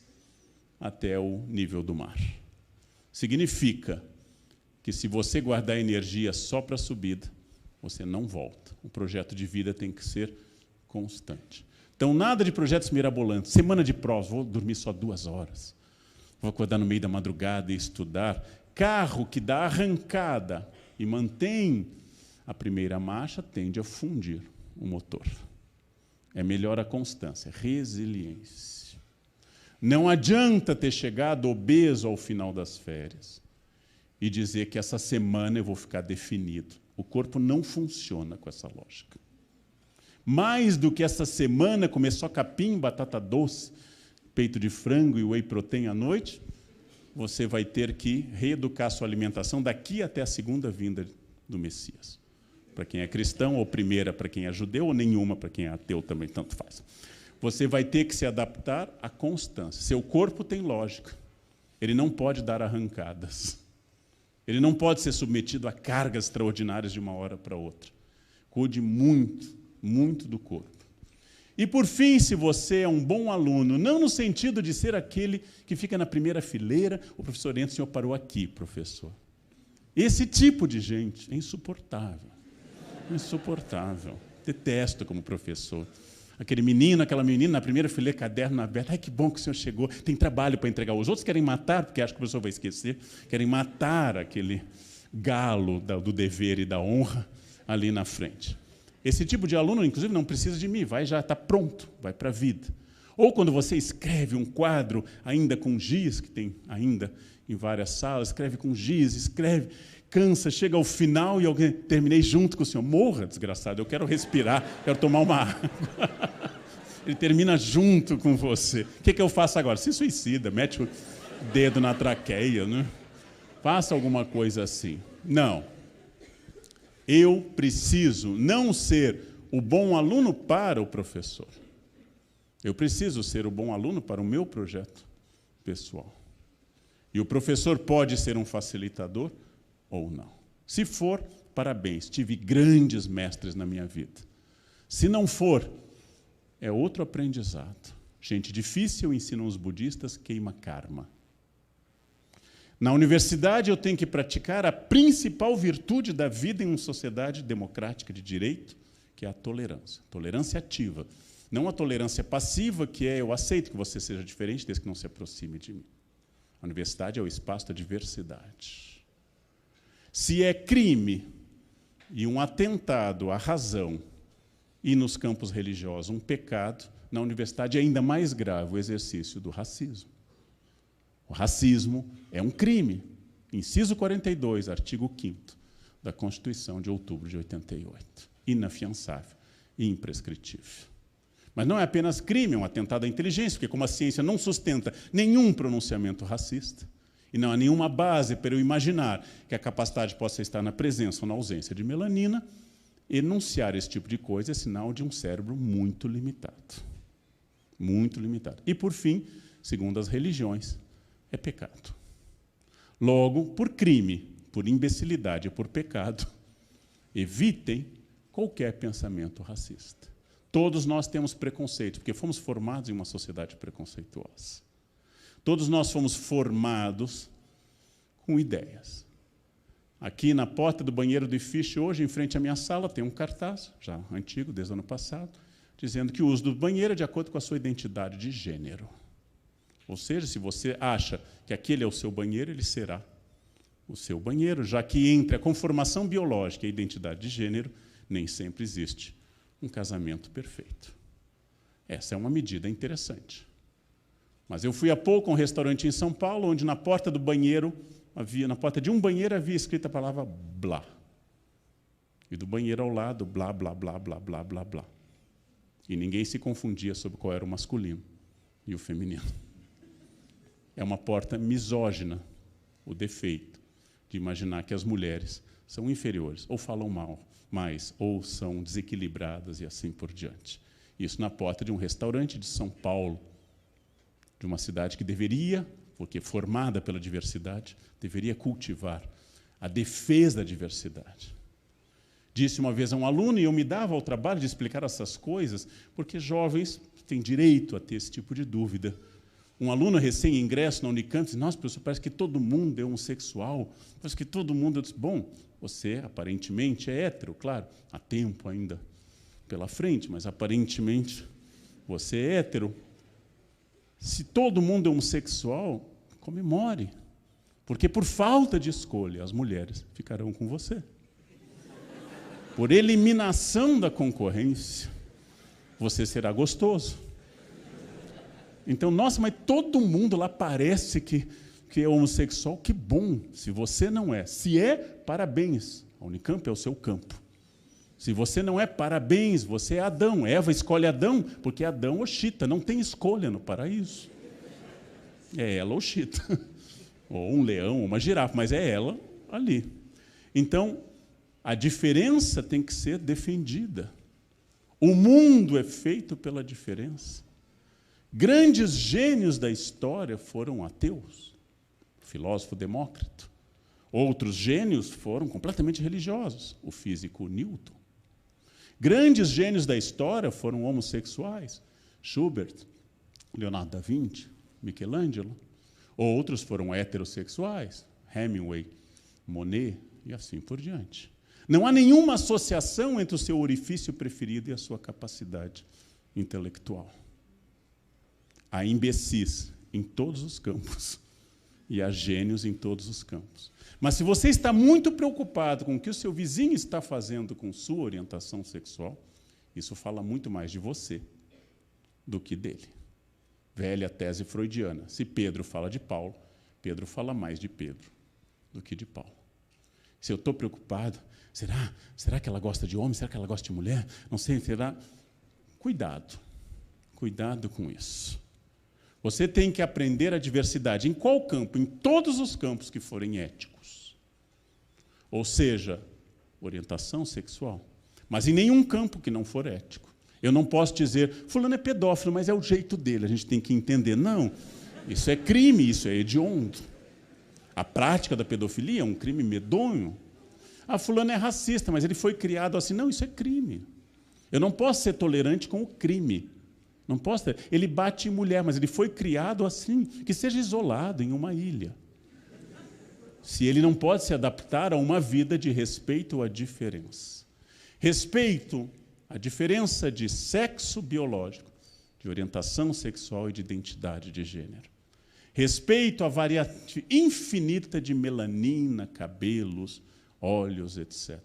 até o nível do mar. Significa que, se você guardar energia só para a subida, você não volta. O projeto de vida tem que ser constante. Então, nada de projetos mirabolantes. Semana de provas, vou dormir só 2 horas. Vou acordar no meio da madrugada e estudar. Carro que dá arrancada e mantém a primeira marcha tende a fundir o motor. É melhor a constância, resiliência. Não adianta ter chegado obeso ao final das férias e dizer que essa semana eu vou ficar definido. O corpo não funciona com essa lógica. Mais do que essa semana, comer só capim, batata doce, peito de frango e whey protein à noite, você vai ter que reeducar sua alimentação daqui até a segunda vinda do Messias. Para quem é cristão, ou primeira para quem é judeu, ou nenhuma para quem é ateu também, tanto faz. Você vai ter que se adaptar à constância. Seu corpo tem lógica. Ele não pode dar arrancadas. Ele não pode ser submetido a cargas extraordinárias de uma hora para outra. Cuide muito do corpo. E, por fim, se você é um bom aluno, não no sentido de ser aquele que fica na primeira fileira, o professor entra, o senhor parou aqui, professor. Esse tipo de gente é insuportável. Insuportável. Detesto como professor. Aquele menino, aquela menina, na primeira fileira, caderno aberto. Ai, que bom que o senhor chegou. Tem trabalho para entregar. Os outros querem matar, porque acham que o professor vai esquecer, querem matar aquele galo do dever e da honra ali na frente. Esse tipo de aluno, inclusive, não precisa de mim, vai já está pronto, vai para a vida. Ou quando você escreve um quadro ainda com giz, que tem ainda em várias salas, escreve com giz, escreve, cansa, chega ao final e alguém, terminei junto com o senhor. Morra, desgraçado, eu quero respirar, quero tomar uma água. Ele termina junto com você. O que eu faço agora? Se suicida, mete o dedo na traqueia, né? Faça alguma coisa assim. Não. Eu preciso não ser o bom aluno para o professor. Eu preciso ser o bom aluno para o meu projeto pessoal. E o professor pode ser um facilitador ou não. Se for, parabéns, tive grandes mestres na minha vida. Se não for, é outro aprendizado. Gente difícil, ensinam os budistas, queima karma. Na universidade, eu tenho que praticar a principal virtude da vida em uma sociedade democrática de direito, que é a tolerância. Tolerância ativa. Não a tolerância passiva, que é eu aceito que você seja diferente, desde que não se aproxime de mim. A universidade é o espaço da diversidade. Se é crime e um atentado à razão e nos campos religiosos um pecado, na universidade é ainda mais grave o exercício do racismo. O racismo é um crime. Inciso 42, artigo 5º da Constituição de outubro de 88. Inafiançável e imprescritível. Mas não é apenas crime, é um atentado à inteligência, porque como a ciência não sustenta nenhum pronunciamento racista, e não há nenhuma base para eu imaginar que a capacidade possa estar na presença ou na ausência de melanina, enunciar esse tipo de coisa é sinal de um cérebro muito limitado. Muito limitado. E, por fim, segundo as religiões, é pecado. Logo, por crime, por imbecilidade e por pecado, evitem qualquer pensamento racista. Todos nós temos preconceito, porque fomos formados em uma sociedade preconceituosa. Todos nós fomos formados com ideias. Aqui na porta do banheiro do IFISH, hoje, em frente à minha sala, tem um cartaz, já antigo, desde o ano passado, dizendo que o uso do banheiro é de acordo com a sua identidade de gênero. Ou seja, se você acha que aquele é o seu banheiro, ele será o seu banheiro, já que entre a conformação biológica e a identidade de gênero, nem sempre existe um casamento perfeito. Essa é uma medida interessante. Mas eu fui há pouco a um restaurante em São Paulo, onde na porta do banheiro, na porta de um banheiro havia escrita a palavra blá. E do banheiro ao lado, blá, blá, blá, blá, blá, blá, blá. E ninguém se confundia sobre qual era o masculino e o feminino. É uma porta misógina, o defeito de imaginar que as mulheres são inferiores, ou falam mal mais, ou são desequilibradas e assim por diante. Isso na porta de um restaurante de São Paulo, de uma cidade que deveria, porque formada pela diversidade, deveria cultivar a defesa da diversidade. Disse uma vez a um aluno, e eu me dava ao trabalho de explicar essas coisas, porque jovens têm direito a ter esse tipo de dúvida. Um aluno recém-ingresso na Unicamp disse, nossa, professor, parece que todo mundo é homossexual, parece que todo mundo... Eu disse, bom, você aparentemente é hétero, claro, há tempo ainda pela frente, mas aparentemente você é hétero. Se todo mundo é homossexual, comemore, porque por falta de escolha, as mulheres ficarão com você. Por eliminação da concorrência, você será gostoso. Então, nossa, mas todo mundo lá parece que é homossexual. Que bom, se você não é. Se é, parabéns. A Unicamp é o seu campo. Se você não é, parabéns, você é Adão. Eva escolhe Adão, porque Adão ou Chita, não tem escolha no paraíso. É ela ou Chita. Ou um leão, ou uma girafa, mas é ela ali. Então, a diferença tem que ser defendida. O mundo é feito pela diferença. Grandes gênios da história foram ateus, o filósofo Demócrito. Outros gênios foram completamente religiosos, o físico Newton. Grandes gênios da história foram homossexuais, Schubert, Leonardo da Vinci, Michelangelo. Outros foram heterossexuais, Hemingway, Monet e assim por diante. Não há nenhuma associação entre o seu orifício preferido e a sua capacidade intelectual. Há imbecis em todos os campos e há gênios em todos os campos. Mas se você está muito preocupado com o que o seu vizinho está fazendo com sua orientação sexual, isso fala muito mais de você do que dele. Velha tese freudiana. Se Pedro fala de Paulo, Pedro fala mais de Pedro do que de Paulo. Se eu estou preocupado, será que ela gosta de homem? Será que ela gosta de mulher? Não sei, será? Cuidado. Cuidado com isso. Você tem que aprender a diversidade. Em qual campo? Em todos os campos que forem éticos. Ou seja, orientação sexual. Mas em nenhum campo que não for ético. Eu não posso dizer, fulano é pedófilo, mas é o jeito dele, a gente tem que entender. Não, isso é crime, isso é hediondo. A prática da pedofilia é um crime medonho. Ah, fulano é racista, mas ele foi criado assim. Não, isso é crime. Eu não posso ser tolerante com o crime. Não posso ter. Ele bate em mulher, mas ele foi criado assim, que seja isolado em uma ilha. Se ele não pode se adaptar a uma vida de respeito à diferença. Respeito à diferença de sexo biológico, de orientação sexual e de identidade de gênero. Respeito à variedade infinita de melanina, cabelos, olhos, etc.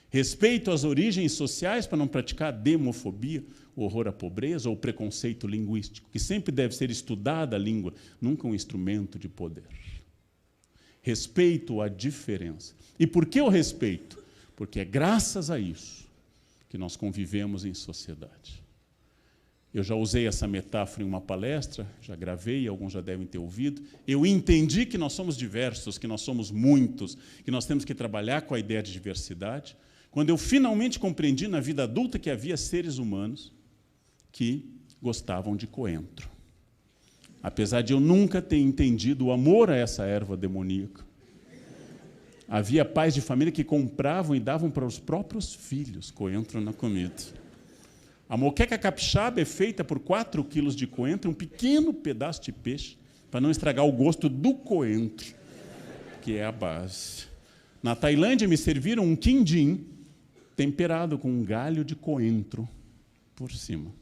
Respeito às origens sociais para não praticar a demofobia, o horror à pobreza ou o preconceito linguístico, que sempre deve ser estudada a língua, nunca um instrumento de poder. Respeito à diferença. E por que o respeito? Porque é graças a isso que nós convivemos em sociedade. Eu já usei essa metáfora em uma palestra, já gravei, alguns já devem ter ouvido. Eu entendi que nós somos diversos, que nós somos muitos, que nós temos que trabalhar com a ideia de diversidade, quando eu finalmente compreendi na vida adulta que havia seres humanos que gostavam de coentro. Apesar de eu nunca ter entendido o amor a essa erva demoníaca. Havia pais de família que compravam e davam para os próprios filhos coentro na comida. A moqueca capixaba é feita por 4 quilos de coentro, um pequeno pedaço de peixe, para não estragar o gosto do coentro, que é a base. Na Tailândia me serviram um quindim temperado com um galho de coentro por cima.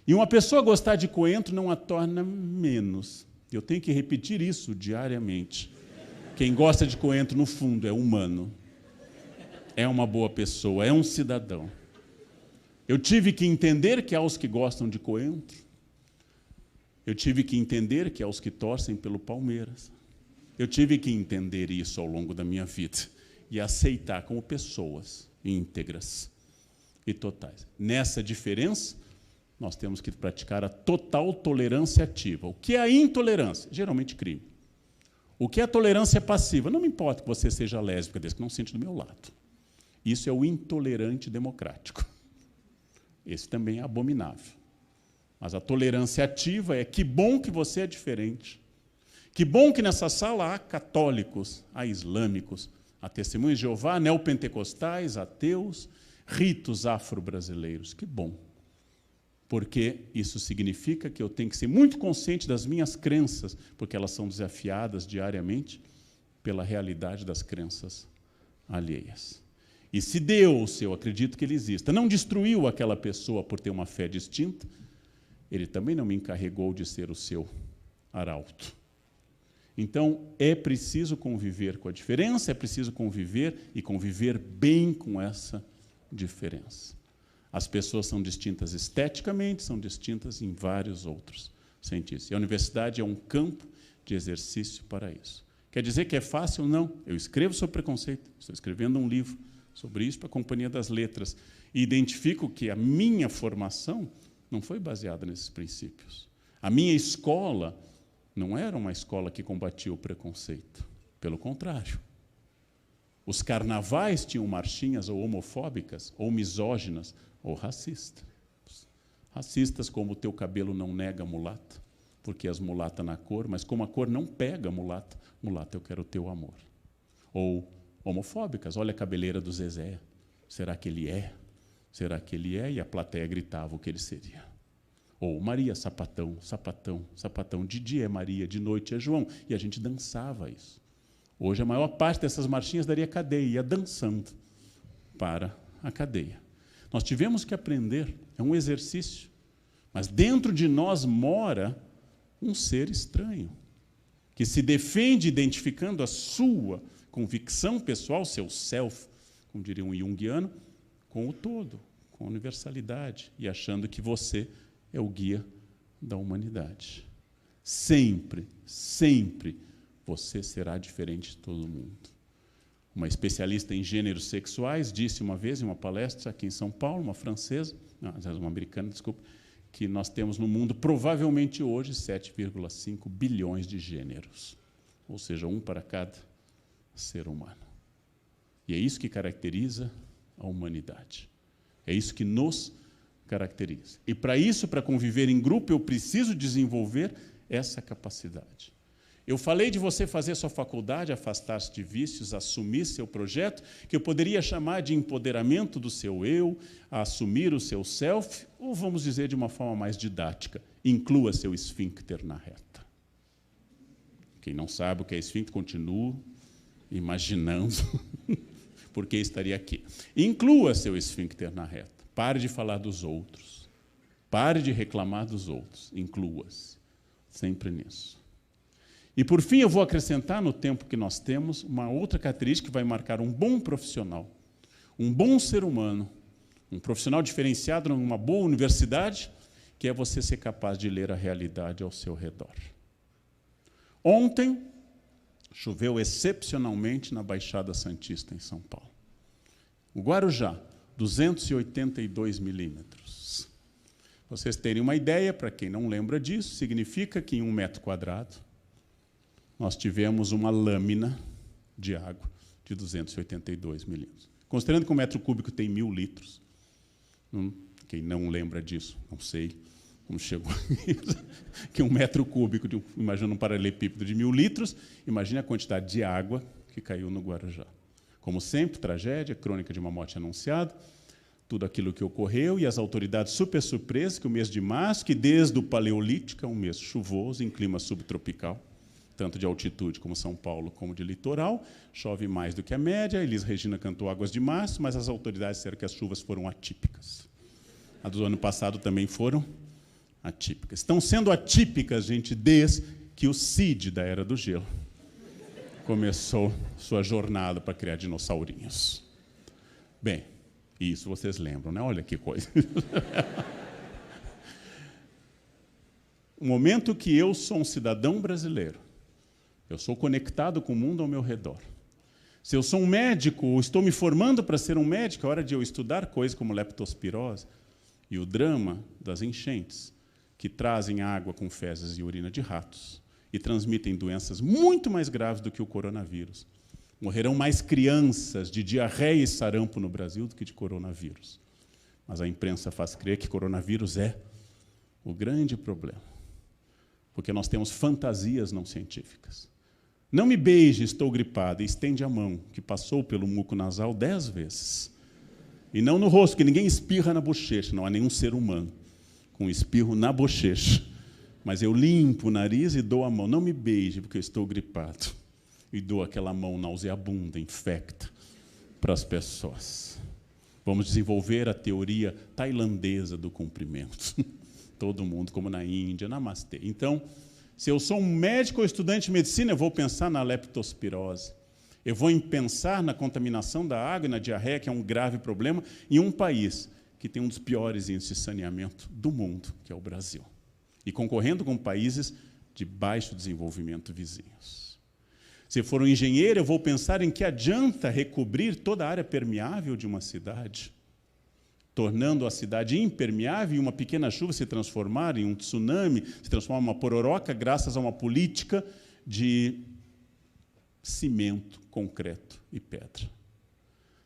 E uma pessoa gostar de coentro não a torna menos. Eu tenho que repetir isso diariamente. Quem gosta de coentro, no fundo, é humano. É uma boa pessoa, é um cidadão. Eu tive que entender que há os que gostam de coentro. Eu tive que entender que há os que torcem pelo Palmeiras. Eu tive que entender isso ao longo da minha vida e aceitar como pessoas íntegras e totais. Nessa diferença, nós temos que praticar a total tolerância ativa. O que é a intolerância? Geralmente crime. O que é a tolerância passiva? Não me importa que você seja lésbica, desde que não sente do meu lado. Isso é o intolerante democrático. Esse também é abominável. Mas a tolerância ativa é que bom que você é diferente. Que bom que nessa sala há católicos, há islâmicos, há testemunhas de Jeová, neopentecostais, ateus, ritos afro-brasileiros. Que bom. Porque isso significa que eu tenho que ser muito consciente das minhas crenças, porque elas são desafiadas diariamente pela realidade das crenças alheias. E se Deus, eu acredito que Ele exista, não destruiu aquela pessoa por ter uma fé distinta, Ele também não me encarregou de ser o seu arauto. Então, é preciso conviver com a diferença, é preciso conviver e conviver bem com essa diferença. As pessoas são distintas esteticamente, são distintas em vários outros sentidos. E a universidade é um campo de exercício para isso. Quer dizer que é fácil? Não. Eu escrevo sobre preconceito, estou escrevendo um livro sobre isso para a Companhia das Letras. E identifico que a minha formação não foi baseada nesses princípios. A minha escola não era uma escola que combatia o preconceito. Pelo contrário. Os carnavais tinham marchinhas ou homofóbicas, ou misóginas, ou racistas. Racistas como o teu cabelo não nega mulata, porque és mulata na cor, mas como a cor não pega mulata, mulata eu quero o teu amor. Ou homofóbicas, olha a cabeleira do Zezé, será que ele é? Será que ele é? E a plateia gritava o que ele seria. Ou Maria, sapatão, sapatão, sapatão, de dia é Maria, de noite é João, e a gente dançava isso. Hoje a maior parte dessas marchinhas daria cadeia, ia dançando para a cadeia. Nós tivemos que aprender, é um exercício, mas dentro de nós mora um ser estranho, que se defende identificando a sua convicção pessoal, seu self, como diria um junguiano, com o todo, com a universalidade, e achando que você é o guia da humanidade. Sempre, sempre você será diferente de todo mundo. Uma especialista em gêneros sexuais disse uma vez em uma palestra aqui em São Paulo, uma francesa, uma americana, desculpa, que nós temos no mundo, provavelmente hoje, 7,5 bilhões de gêneros, ou seja, um para cada ser humano. E é isso que caracteriza a humanidade. É isso que nos caracteriza. E para isso, para conviver em grupo, eu preciso desenvolver essa capacidade. Eu falei de você fazer sua faculdade, afastar-se de vícios, assumir seu projeto, que eu poderia chamar de empoderamento do seu eu, assumir o seu self, ou vamos dizer de uma forma mais didática, inclua seu esfíncter na reta. Quem não sabe o que é esfíncter, continua imaginando por que estaria aqui. Inclua seu esfíncter na reta. Pare de falar dos outros. Pare de reclamar dos outros. Inclua-se. Sempre nisso. E, por fim, eu vou acrescentar, no tempo que nós temos, uma outra característica que vai marcar um bom profissional, um bom ser humano, um profissional diferenciado numa boa universidade, que é você ser capaz de ler a realidade ao seu redor. Ontem, choveu excepcionalmente na Baixada Santista, em São Paulo. O Guarujá, 282 milímetros. Vocês terem uma ideia, para quem não lembra disso, significa que em 1 metro quadrado, nós tivemos uma lâmina de água de 282 milímetros. Considerando que 1 metro cúbico tem 1.000 litros, quem não lembra disso, não sei como chegou que 1 metro cúbico, imagina um paralelepípedo de 1.000 litros, imagine a quantidade de água que caiu no Guarujá. Como sempre, tragédia, crônica de uma morte anunciada, tudo aquilo que ocorreu, e as autoridades super surpresas que o mês de março, que desde o Paleolítico é um mês chuvoso, em clima subtropical, tanto de altitude como São Paulo, como de litoral. Chove mais do que a média. Elis Regina cantou Águas de Março, mas as autoridades disseram que as chuvas foram atípicas. A do ano passado também foram atípicas. Estão sendo atípicas, gente, desde que o Cid, da Era do Gelo, começou sua jornada para criar dinossaurinhos. Bem, isso vocês lembram, né? Olha que coisa. O momento que eu sou um cidadão brasileiro, eu sou conectado com o mundo ao meu redor. Se eu sou um médico, ou estou me formando para ser um médico, é hora de eu estudar coisas como leptospirose e o drama das enchentes, que trazem água com fezes e urina de ratos e transmitem doenças muito mais graves do que o coronavírus. Morrerão mais crianças de diarreia e sarampo no Brasil do que de coronavírus. Mas a imprensa faz crer que coronavírus é o grande problema, porque nós temos fantasias não científicas. Não me beije, estou gripada, e estende a mão, que passou pelo muco nasal 10 vezes. E não no rosto, que ninguém espirra na bochecha, não há nenhum ser humano com espirro na bochecha. Mas eu limpo o nariz e dou a mão. Não me beije, porque eu estou gripado. E dou aquela mão nauseabunda, infecta, para as pessoas. Vamos desenvolver a teoria tailandesa do cumprimento. Todo mundo, como na Índia, namastê. Então, se eu sou um médico ou estudante de medicina, eu vou pensar na leptospirose. Eu vou pensar na contaminação da água e na diarreia, que é um grave problema, em um país que tem um dos piores índices de saneamento do mundo, que é o Brasil. E concorrendo com países de baixo desenvolvimento vizinhos. Se eu for um engenheiro, eu vou pensar em que adianta recobrir toda a área permeável de uma cidade, tornando a cidade impermeável e uma pequena chuva se transformar em um tsunami, se transformar em uma pororoca, graças a uma política de cimento, concreto e pedra.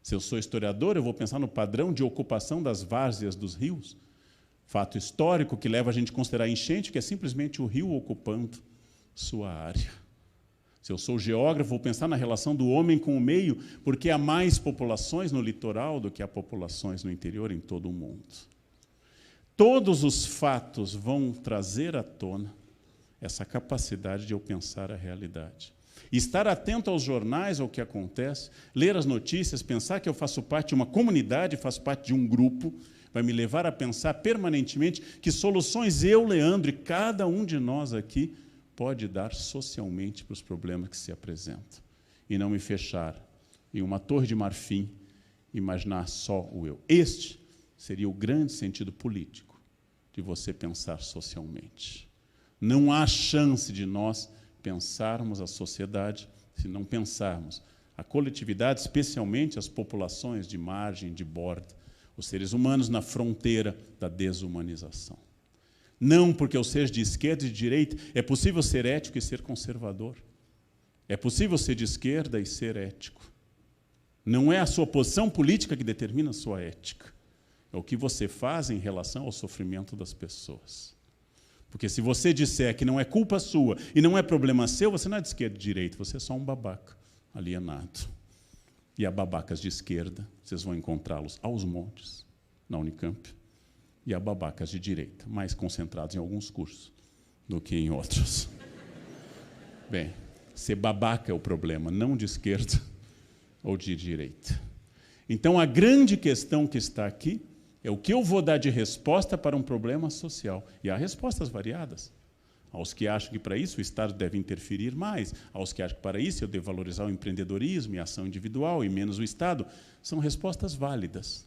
Se eu sou historiador, eu vou pensar no padrão de ocupação das várzeas dos rios, fato histórico que leva a gente a considerar a enchente, que é simplesmente o rio ocupando sua área. Se eu sou geógrafo, vou pensar na relação do homem com o meio, porque há mais populações no litoral do que há populações no interior em todo o mundo. Todos os fatos vão trazer à tona essa capacidade de eu pensar a realidade. E estar atento aos jornais, ao que acontece, ler as notícias, pensar que eu faço parte de uma comunidade, faço parte de um grupo, vai me levar a pensar permanentemente que soluções eu, Leandro, e cada um de nós aqui pode dar socialmente para os problemas que se apresentam. E não me fechar em uma torre de marfim, imaginar só o eu. Este seria o grande sentido político de você pensar socialmente. Não há chance de nós pensarmos a sociedade se não pensarmos a coletividade, especialmente as populações de margem, de borda, os seres humanos na fronteira da desumanização. Não porque eu seja de esquerda e de direita, é possível ser ético e ser conservador. É possível ser de esquerda e ser ético. Não é a sua posição política que determina a sua ética. É o que você faz em relação ao sofrimento das pessoas. Porque se você disser que não é culpa sua e não é problema seu, você não é de esquerda e de direita, você é só um babaca alienado. E há babacas de esquerda, vocês vão encontrá-los aos montes, na Unicamp, e há babacas de direita, mais concentrados em alguns cursos do que em outros. Bem, ser babaca é o problema, não de esquerda ou de direita. Então, a grande questão que está aqui é o que eu vou dar de resposta para um problema social. E há respostas variadas. Aos que acham que para isso o Estado deve interferir mais, aos que acham que para isso eu devo valorizar o empreendedorismo e a ação individual e menos o Estado, são respostas válidas.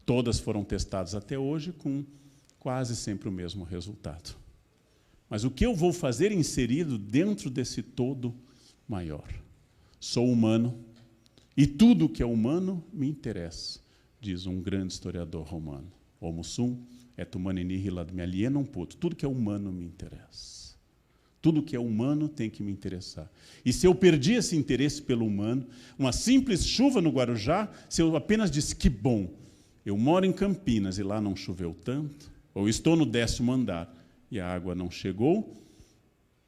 Todas foram testadas até hoje com quase sempre o mesmo resultado. Mas o que eu vou fazer inserido dentro desse todo maior? Sou humano e tudo que é humano me interessa, diz um grande historiador romano. Homo sum et humani nihil ad me alienum potuit. Tudo que é humano me interessa. Tudo que é humano tem que me interessar. E se eu perdi esse interesse pelo humano, uma simples chuva no Guarujá, se eu apenas disse que bom, eu moro em Campinas e lá não choveu tanto, ou estou no 10º andar e a água não chegou,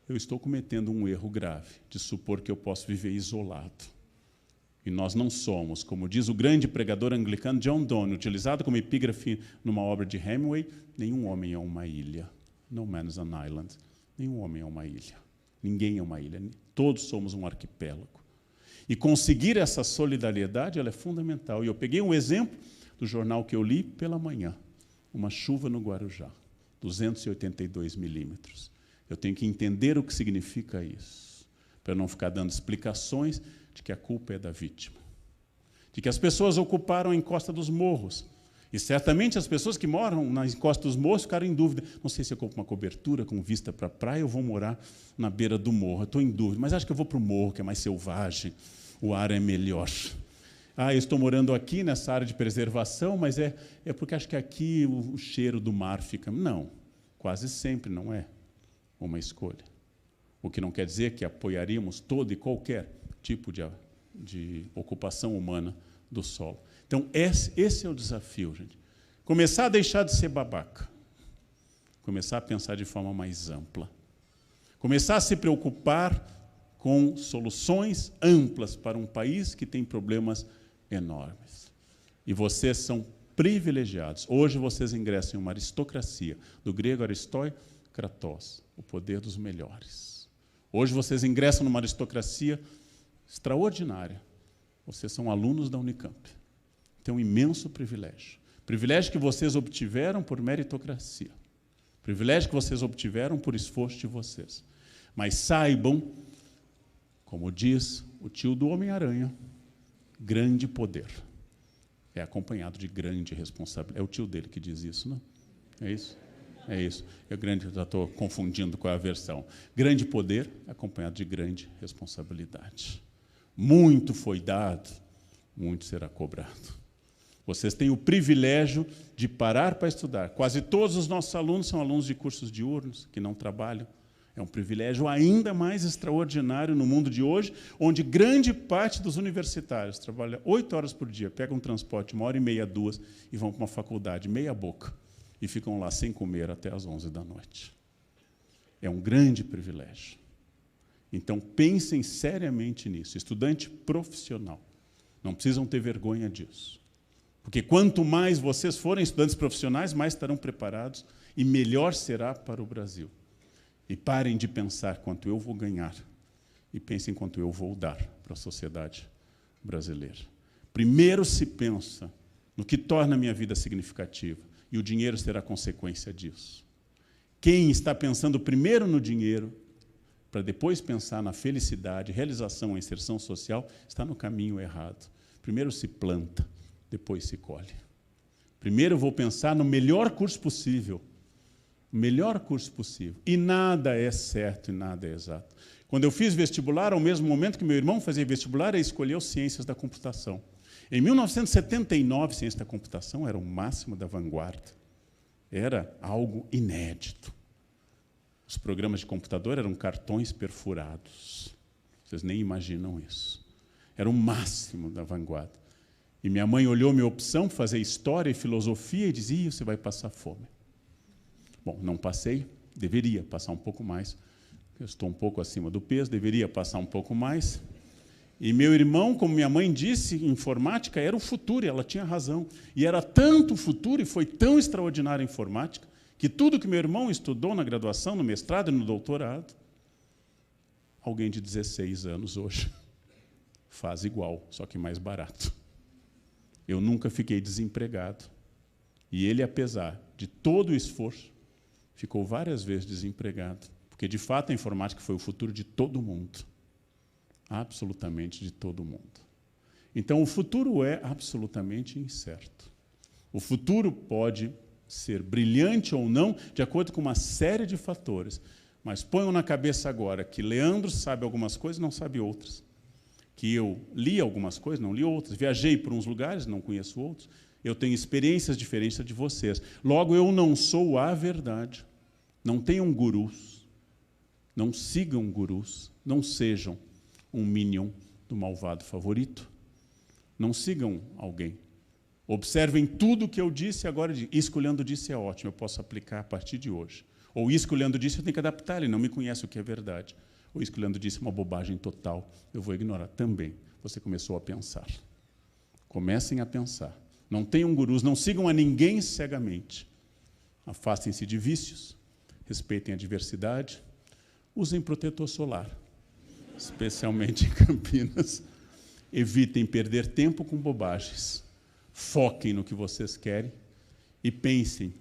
eu estou cometendo um erro grave de supor que eu posso viver isolado. E nós não somos, como diz o grande pregador anglicano John Donne, utilizado como epígrafe numa obra de Hemingway, nenhum homem é uma ilha. No man is an island. Nenhum homem é uma ilha. Ninguém é uma ilha. Todos somos um arquipélago. E conseguir essa solidariedade, ela é fundamental. E eu peguei um exemplo do jornal que eu li pela manhã. Uma chuva no Guarujá, 282 milímetros. Eu tenho que entender o que significa isso, para não ficar dando explicações de que a culpa é da vítima. De que as pessoas ocuparam a encosta dos morros. E certamente as pessoas que moram na encosta dos morros ficaram em dúvida. Não sei se eu compro uma cobertura com vista para a praia ou vou morar na beira do morro. Estou em dúvida, mas acho que eu vou para o morro, que é mais selvagem, o ar é melhor. Ah, eu estou morando aqui nessa área de preservação, mas é porque acho que aqui o cheiro do mar fica... Não, quase sempre não é uma escolha. O que não quer dizer que apoiaríamos todo e qualquer tipo de ocupação humana do solo. Então, esse é o desafio, gente. Começar a deixar de ser babaca. Começar a pensar de forma mais ampla. Começar a se preocupar com soluções amplas para um país que tem problemas enormes. E vocês são privilegiados. Hoje vocês ingressam em uma aristocracia, do grego aristoi, kratos, o poder dos melhores. Hoje vocês ingressam numa aristocracia extraordinária. Vocês são alunos da Unicamp. Tem um imenso privilégio. Privilégio que vocês obtiveram por meritocracia. Privilégio que vocês obtiveram por esforço de vocês. Mas saibam, como diz o tio do Homem-Aranha, grande poder é acompanhado de grande responsabilidade. É o tio dele que diz isso, não? É isso? É isso. Já estou confundindo com a versão. Grande poder acompanhado de grande responsabilidade. Muito foi dado, muito será cobrado. Vocês têm o privilégio de parar para estudar. Quase todos os nossos alunos são alunos de cursos diurnos, que não trabalham. É um privilégio ainda mais extraordinário no mundo de hoje, onde grande parte dos universitários trabalha 8 horas por dia, pegam um transporte, 1h30, 2, e vão para uma faculdade, meia boca, e ficam lá sem comer até às 11 da noite. É um grande privilégio. Então, pensem seriamente nisso. Estudante profissional. Não precisam ter vergonha disso. Porque quanto mais vocês forem estudantes profissionais, mais estarão preparados e melhor será para o Brasil. E parem de pensar quanto eu vou ganhar e pensem quanto eu vou dar para a sociedade brasileira. Primeiro se pensa no que torna a minha vida significativa e o dinheiro será consequência disso. Quem está pensando primeiro no dinheiro para depois pensar na felicidade, realização e inserção social, está no caminho errado. Primeiro se planta, depois se colhe. Primeiro eu vou pensar no melhor curso possível. O melhor curso possível. E nada é certo e nada é exato. Quando eu fiz vestibular, ao mesmo momento que meu irmão fazia vestibular, ele escolheu Ciências da Computação. Em 1979, Ciência da Computação era o máximo da vanguarda. Era algo inédito. Os programas de computador eram cartões perfurados. Vocês nem imaginam isso. Era o máximo da vanguarda. E minha mãe olhou minha opção, fazer História e Filosofia, e dizia, você vai passar fome. Bom, não passei, deveria passar um pouco mais. Eu estou um pouco acima do peso, deveria passar um pouco mais. E meu irmão, como minha mãe disse, informática era o futuro, e ela tinha razão. E era tanto o futuro, e foi tão extraordinária a informática, que tudo que meu irmão estudou na graduação, no mestrado e no doutorado, alguém de 16 anos hoje faz igual, só que mais barato. Eu nunca fiquei desempregado. E ele, apesar de todo o esforço, ficou várias vezes desempregado, porque, de fato, a informática foi o futuro de todo mundo. Absolutamente de todo mundo. Então, o futuro é absolutamente incerto. O futuro pode ser brilhante ou não, de acordo com uma série de fatores. Mas ponham na cabeça agora que Leandro sabe algumas coisas e não sabe outras. Que eu li algumas coisas, não li outras. Viajei por uns lugares, não conheço outros. Eu tenho experiências diferentes de vocês. Logo, eu não sou a verdade. Não tenham gurus. Não sigam gurus. Não sejam um minion do malvado favorito. Não sigam alguém. Observem tudo o que eu disse agora. Isso que o Leandro disse é ótimo, eu posso aplicar a partir de hoje. Ou isso que o Leandro disse, eu tenho que adaptar, ele não me conhece o que é verdade. Ou isso que o Leandro disse é uma bobagem total, eu vou ignorar também. Você começou a pensar. Comecem a pensar. Não tenham gurus, não sigam a ninguém cegamente. Afastem-se de vícios, respeitem a diversidade, usem protetor solar, especialmente em Campinas. Evitem perder tempo com bobagens. Foquem no que vocês querem e pensem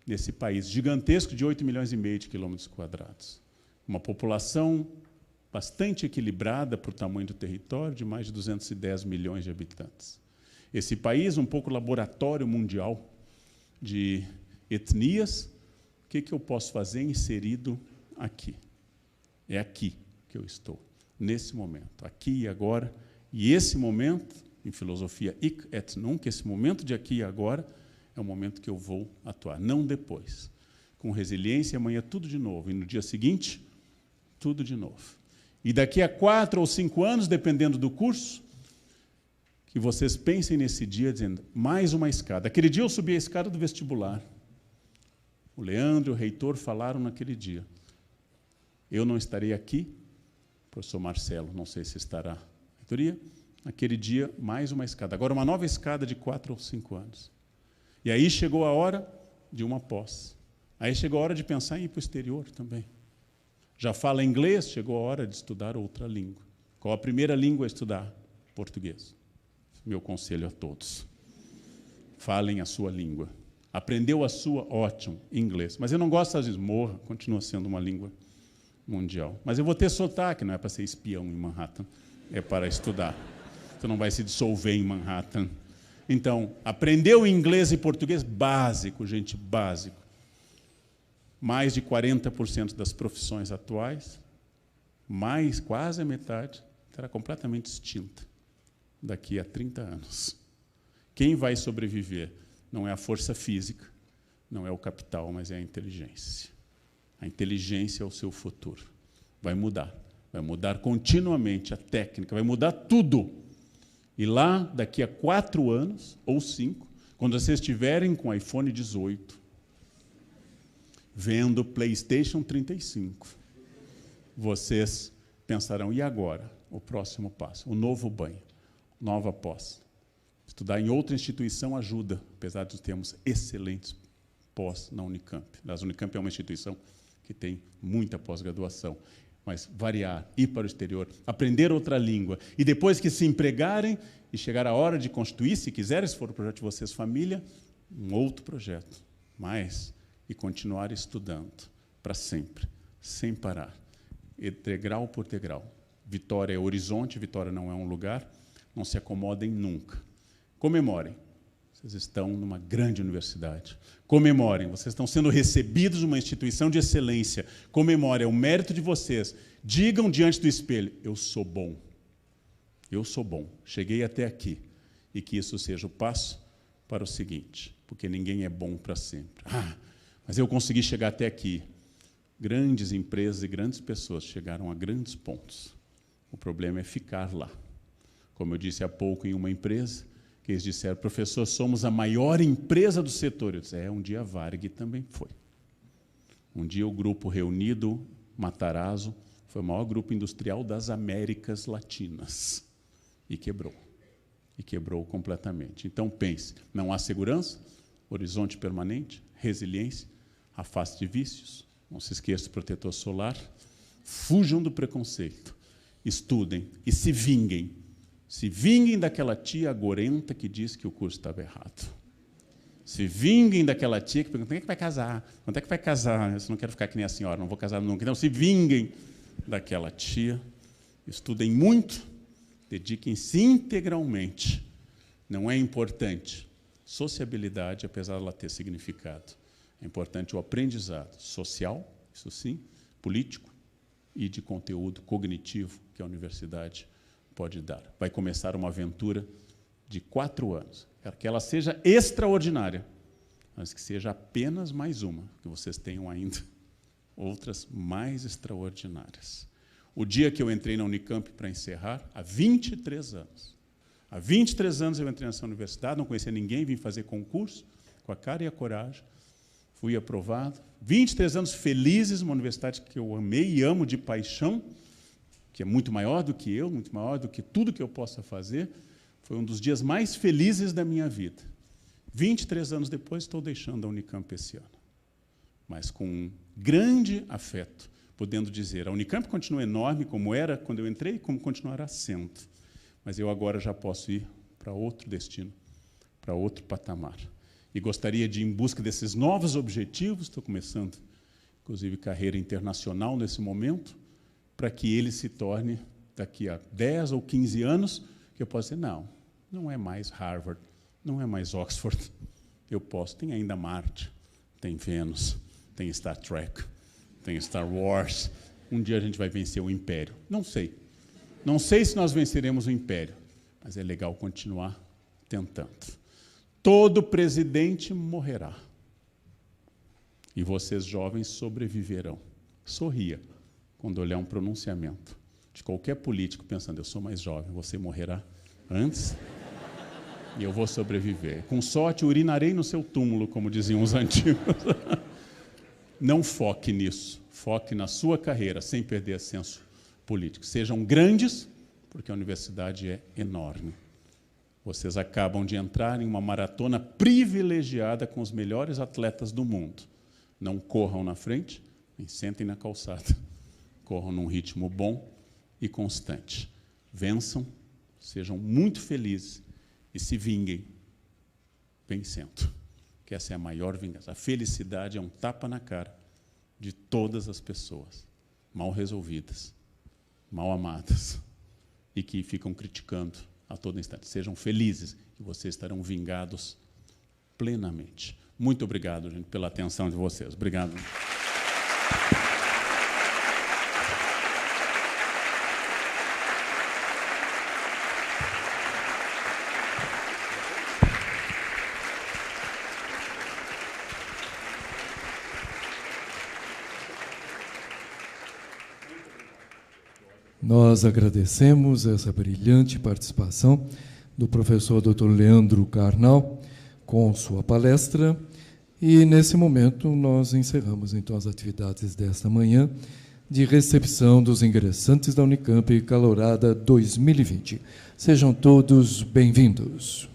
nesse país gigantesco de 8,5 milhões de quilômetros quadrados. Uma população bastante equilibrada por tamanho do território, de mais de 210 milhões de habitantes. Esse país, um pouco laboratório mundial de etnias, o que eu posso fazer inserido aqui? É aqui que eu estou, nesse momento, aqui e agora. E esse momento, em filosofia hic et nunc, esse momento de aqui e agora, é o momento que eu vou atuar, não depois. Com resiliência, amanhã tudo de novo, e no dia seguinte, tudo de novo. E daqui a 4 ou 5 anos, dependendo do curso, que vocês pensem nesse dia dizendo, mais uma escada. Aquele dia eu subi a escada do vestibular. O Leandro e o reitor falaram naquele dia. Eu não estarei aqui, professor Marcelo, não sei se estará na reitoria, naquele dia, mais uma escada. Agora, uma nova escada de 4 ou 5 anos. E aí chegou a hora de uma pós. Aí chegou a hora de pensar em ir para o exterior também. Já fala inglês, chegou a hora de estudar outra língua. Qual a primeira língua a estudar? Português. Meu conselho a todos. Falem a sua língua. Aprendeu a sua? Ótimo, inglês. Mas eu não gosto, às vezes, morra, continua sendo uma língua mundial. Mas eu vou ter sotaque, não é para ser espião em Manhattan, é para estudar. Você não vai se dissolver em Manhattan. Então, aprendeu inglês e português? Básico, gente, básico. Mais de 40% das profissões atuais, mais quase a metade, será completamente extinta daqui a 30 anos. Quem vai sobreviver não é a força física, não é o capital, mas é a inteligência. A inteligência é o seu futuro. Vai mudar continuamente a técnica, vai mudar tudo. E lá, daqui a 4 anos, ou 5, quando vocês estiverem com o iPhone 18, vendo PlayStation 35, vocês pensarão, e agora? O próximo passo, o novo banho, nova pós. Estudar em outra instituição ajuda, apesar de termos excelentes pós na Unicamp. A Unicamp é uma instituição que tem muita pós-graduação, mas variar, ir para o exterior, aprender outra língua, e depois que se empregarem e chegar a hora de constituir, se quiserem, se for o projeto de vocês, família, um outro projeto, e continuar estudando para sempre, sem parar, degrau por degrau. Vitória é horizonte, Vitória não é um lugar, não se acomodem nunca. Comemorem, vocês estão numa grande universidade. Comemorem, vocês estão sendo recebidos numa instituição de excelência. Comemorem, é o mérito de vocês. Digam diante do espelho, eu sou bom. Eu sou bom, cheguei até aqui. E que isso seja o passo para o seguinte, porque ninguém é bom para sempre. Mas eu consegui chegar até aqui. Grandes empresas e grandes pessoas chegaram a grandes pontos. O problema é ficar lá. Como eu disse há pouco em uma empresa, que eles disseram, professor, somos a maior empresa do setor. Eu disse, um dia a Varig também foi. Um dia o grupo reunido, Matarazzo, foi o maior grupo industrial das Américas Latinas. E quebrou. E quebrou completamente. Então, pense, não há segurança, horizonte permanente, resiliência, afaste vícios, não se esqueça do protetor solar, fujam do preconceito, estudem e se vinguem. Se vinguem daquela tia agorenta que disse que o curso estava errado. Se vinguem daquela tia que pergunta, quando é que vai casar? Quando é que vai casar? Eu não quero ficar que nem a senhora, não vou casar nunca. Então, se vinguem daquela tia, estudem muito, dediquem-se integralmente. Não é importante sociabilidade, apesar de ela ter significado. É importante o aprendizado social, isso sim, político e de conteúdo cognitivo que a universidade pode dar. Vai começar uma aventura de 4 anos. Quero que ela seja extraordinária, mas que seja apenas mais uma, que vocês tenham ainda outras mais extraordinárias. O dia que eu entrei na Unicamp para encerrar, há 23 anos. Há 23 anos eu entrei nessa universidade, não conhecia ninguém, vim fazer concurso, com a cara e a coragem, fui aprovado. 23 anos felizes, uma universidade que eu amei e amo de paixão, que é muito maior do que eu, muito maior do que tudo que eu possa fazer, foi um dos dias mais felizes da minha vida. 23 anos depois, estou deixando a Unicamp esse ano. Mas com um grande afeto podendo dizer, a Unicamp continua enorme como era quando eu entrei e como continuará sendo, mas eu agora já posso ir para outro destino, para outro patamar. E gostaria de ir em busca desses novos objetivos, estou começando, inclusive, carreira internacional nesse momento, para que ele se torne, daqui a 10 ou 15 anos, que eu possa dizer, não é mais Harvard, não é mais Oxford, eu posso, tem ainda Marte, tem Vênus, tem Star Trek, tem Star Wars, um dia a gente vai vencer o Império. Não sei. Não sei se nós venceremos o Império, mas é legal continuar tentando. Todo presidente morrerá. E vocês, jovens, sobreviverão. Sorria quando olhar um pronunciamento de qualquer político pensando, eu sou mais jovem, você morrerá antes e eu vou sobreviver. Com sorte, urinarei no seu túmulo, como diziam os antigos. Não foque nisso. Foque na sua carreira, sem perder senso político. Sejam grandes, porque a universidade é enorme. Vocês acabam de entrar em uma maratona privilegiada com os melhores atletas do mundo. Não corram na frente, nem sentem na calçada. Corram num ritmo bom e constante. Vençam, sejam muito felizes e se vinguem vencendo. Que essa é a maior vingança. A felicidade é um tapa na cara de todas as pessoas mal resolvidas, mal amadas e que ficam criticando a todo instante. Sejam felizes, que vocês estarão vingados plenamente. Muito obrigado, gente, pela atenção de vocês. Obrigado. Nós agradecemos essa brilhante participação do professor Dr. Leandro Carnal com sua palestra e, nesse momento, nós encerramos então as atividades desta manhã de recepção dos ingressantes da Unicamp Calorada 2020. Sejam todos bem-vindos.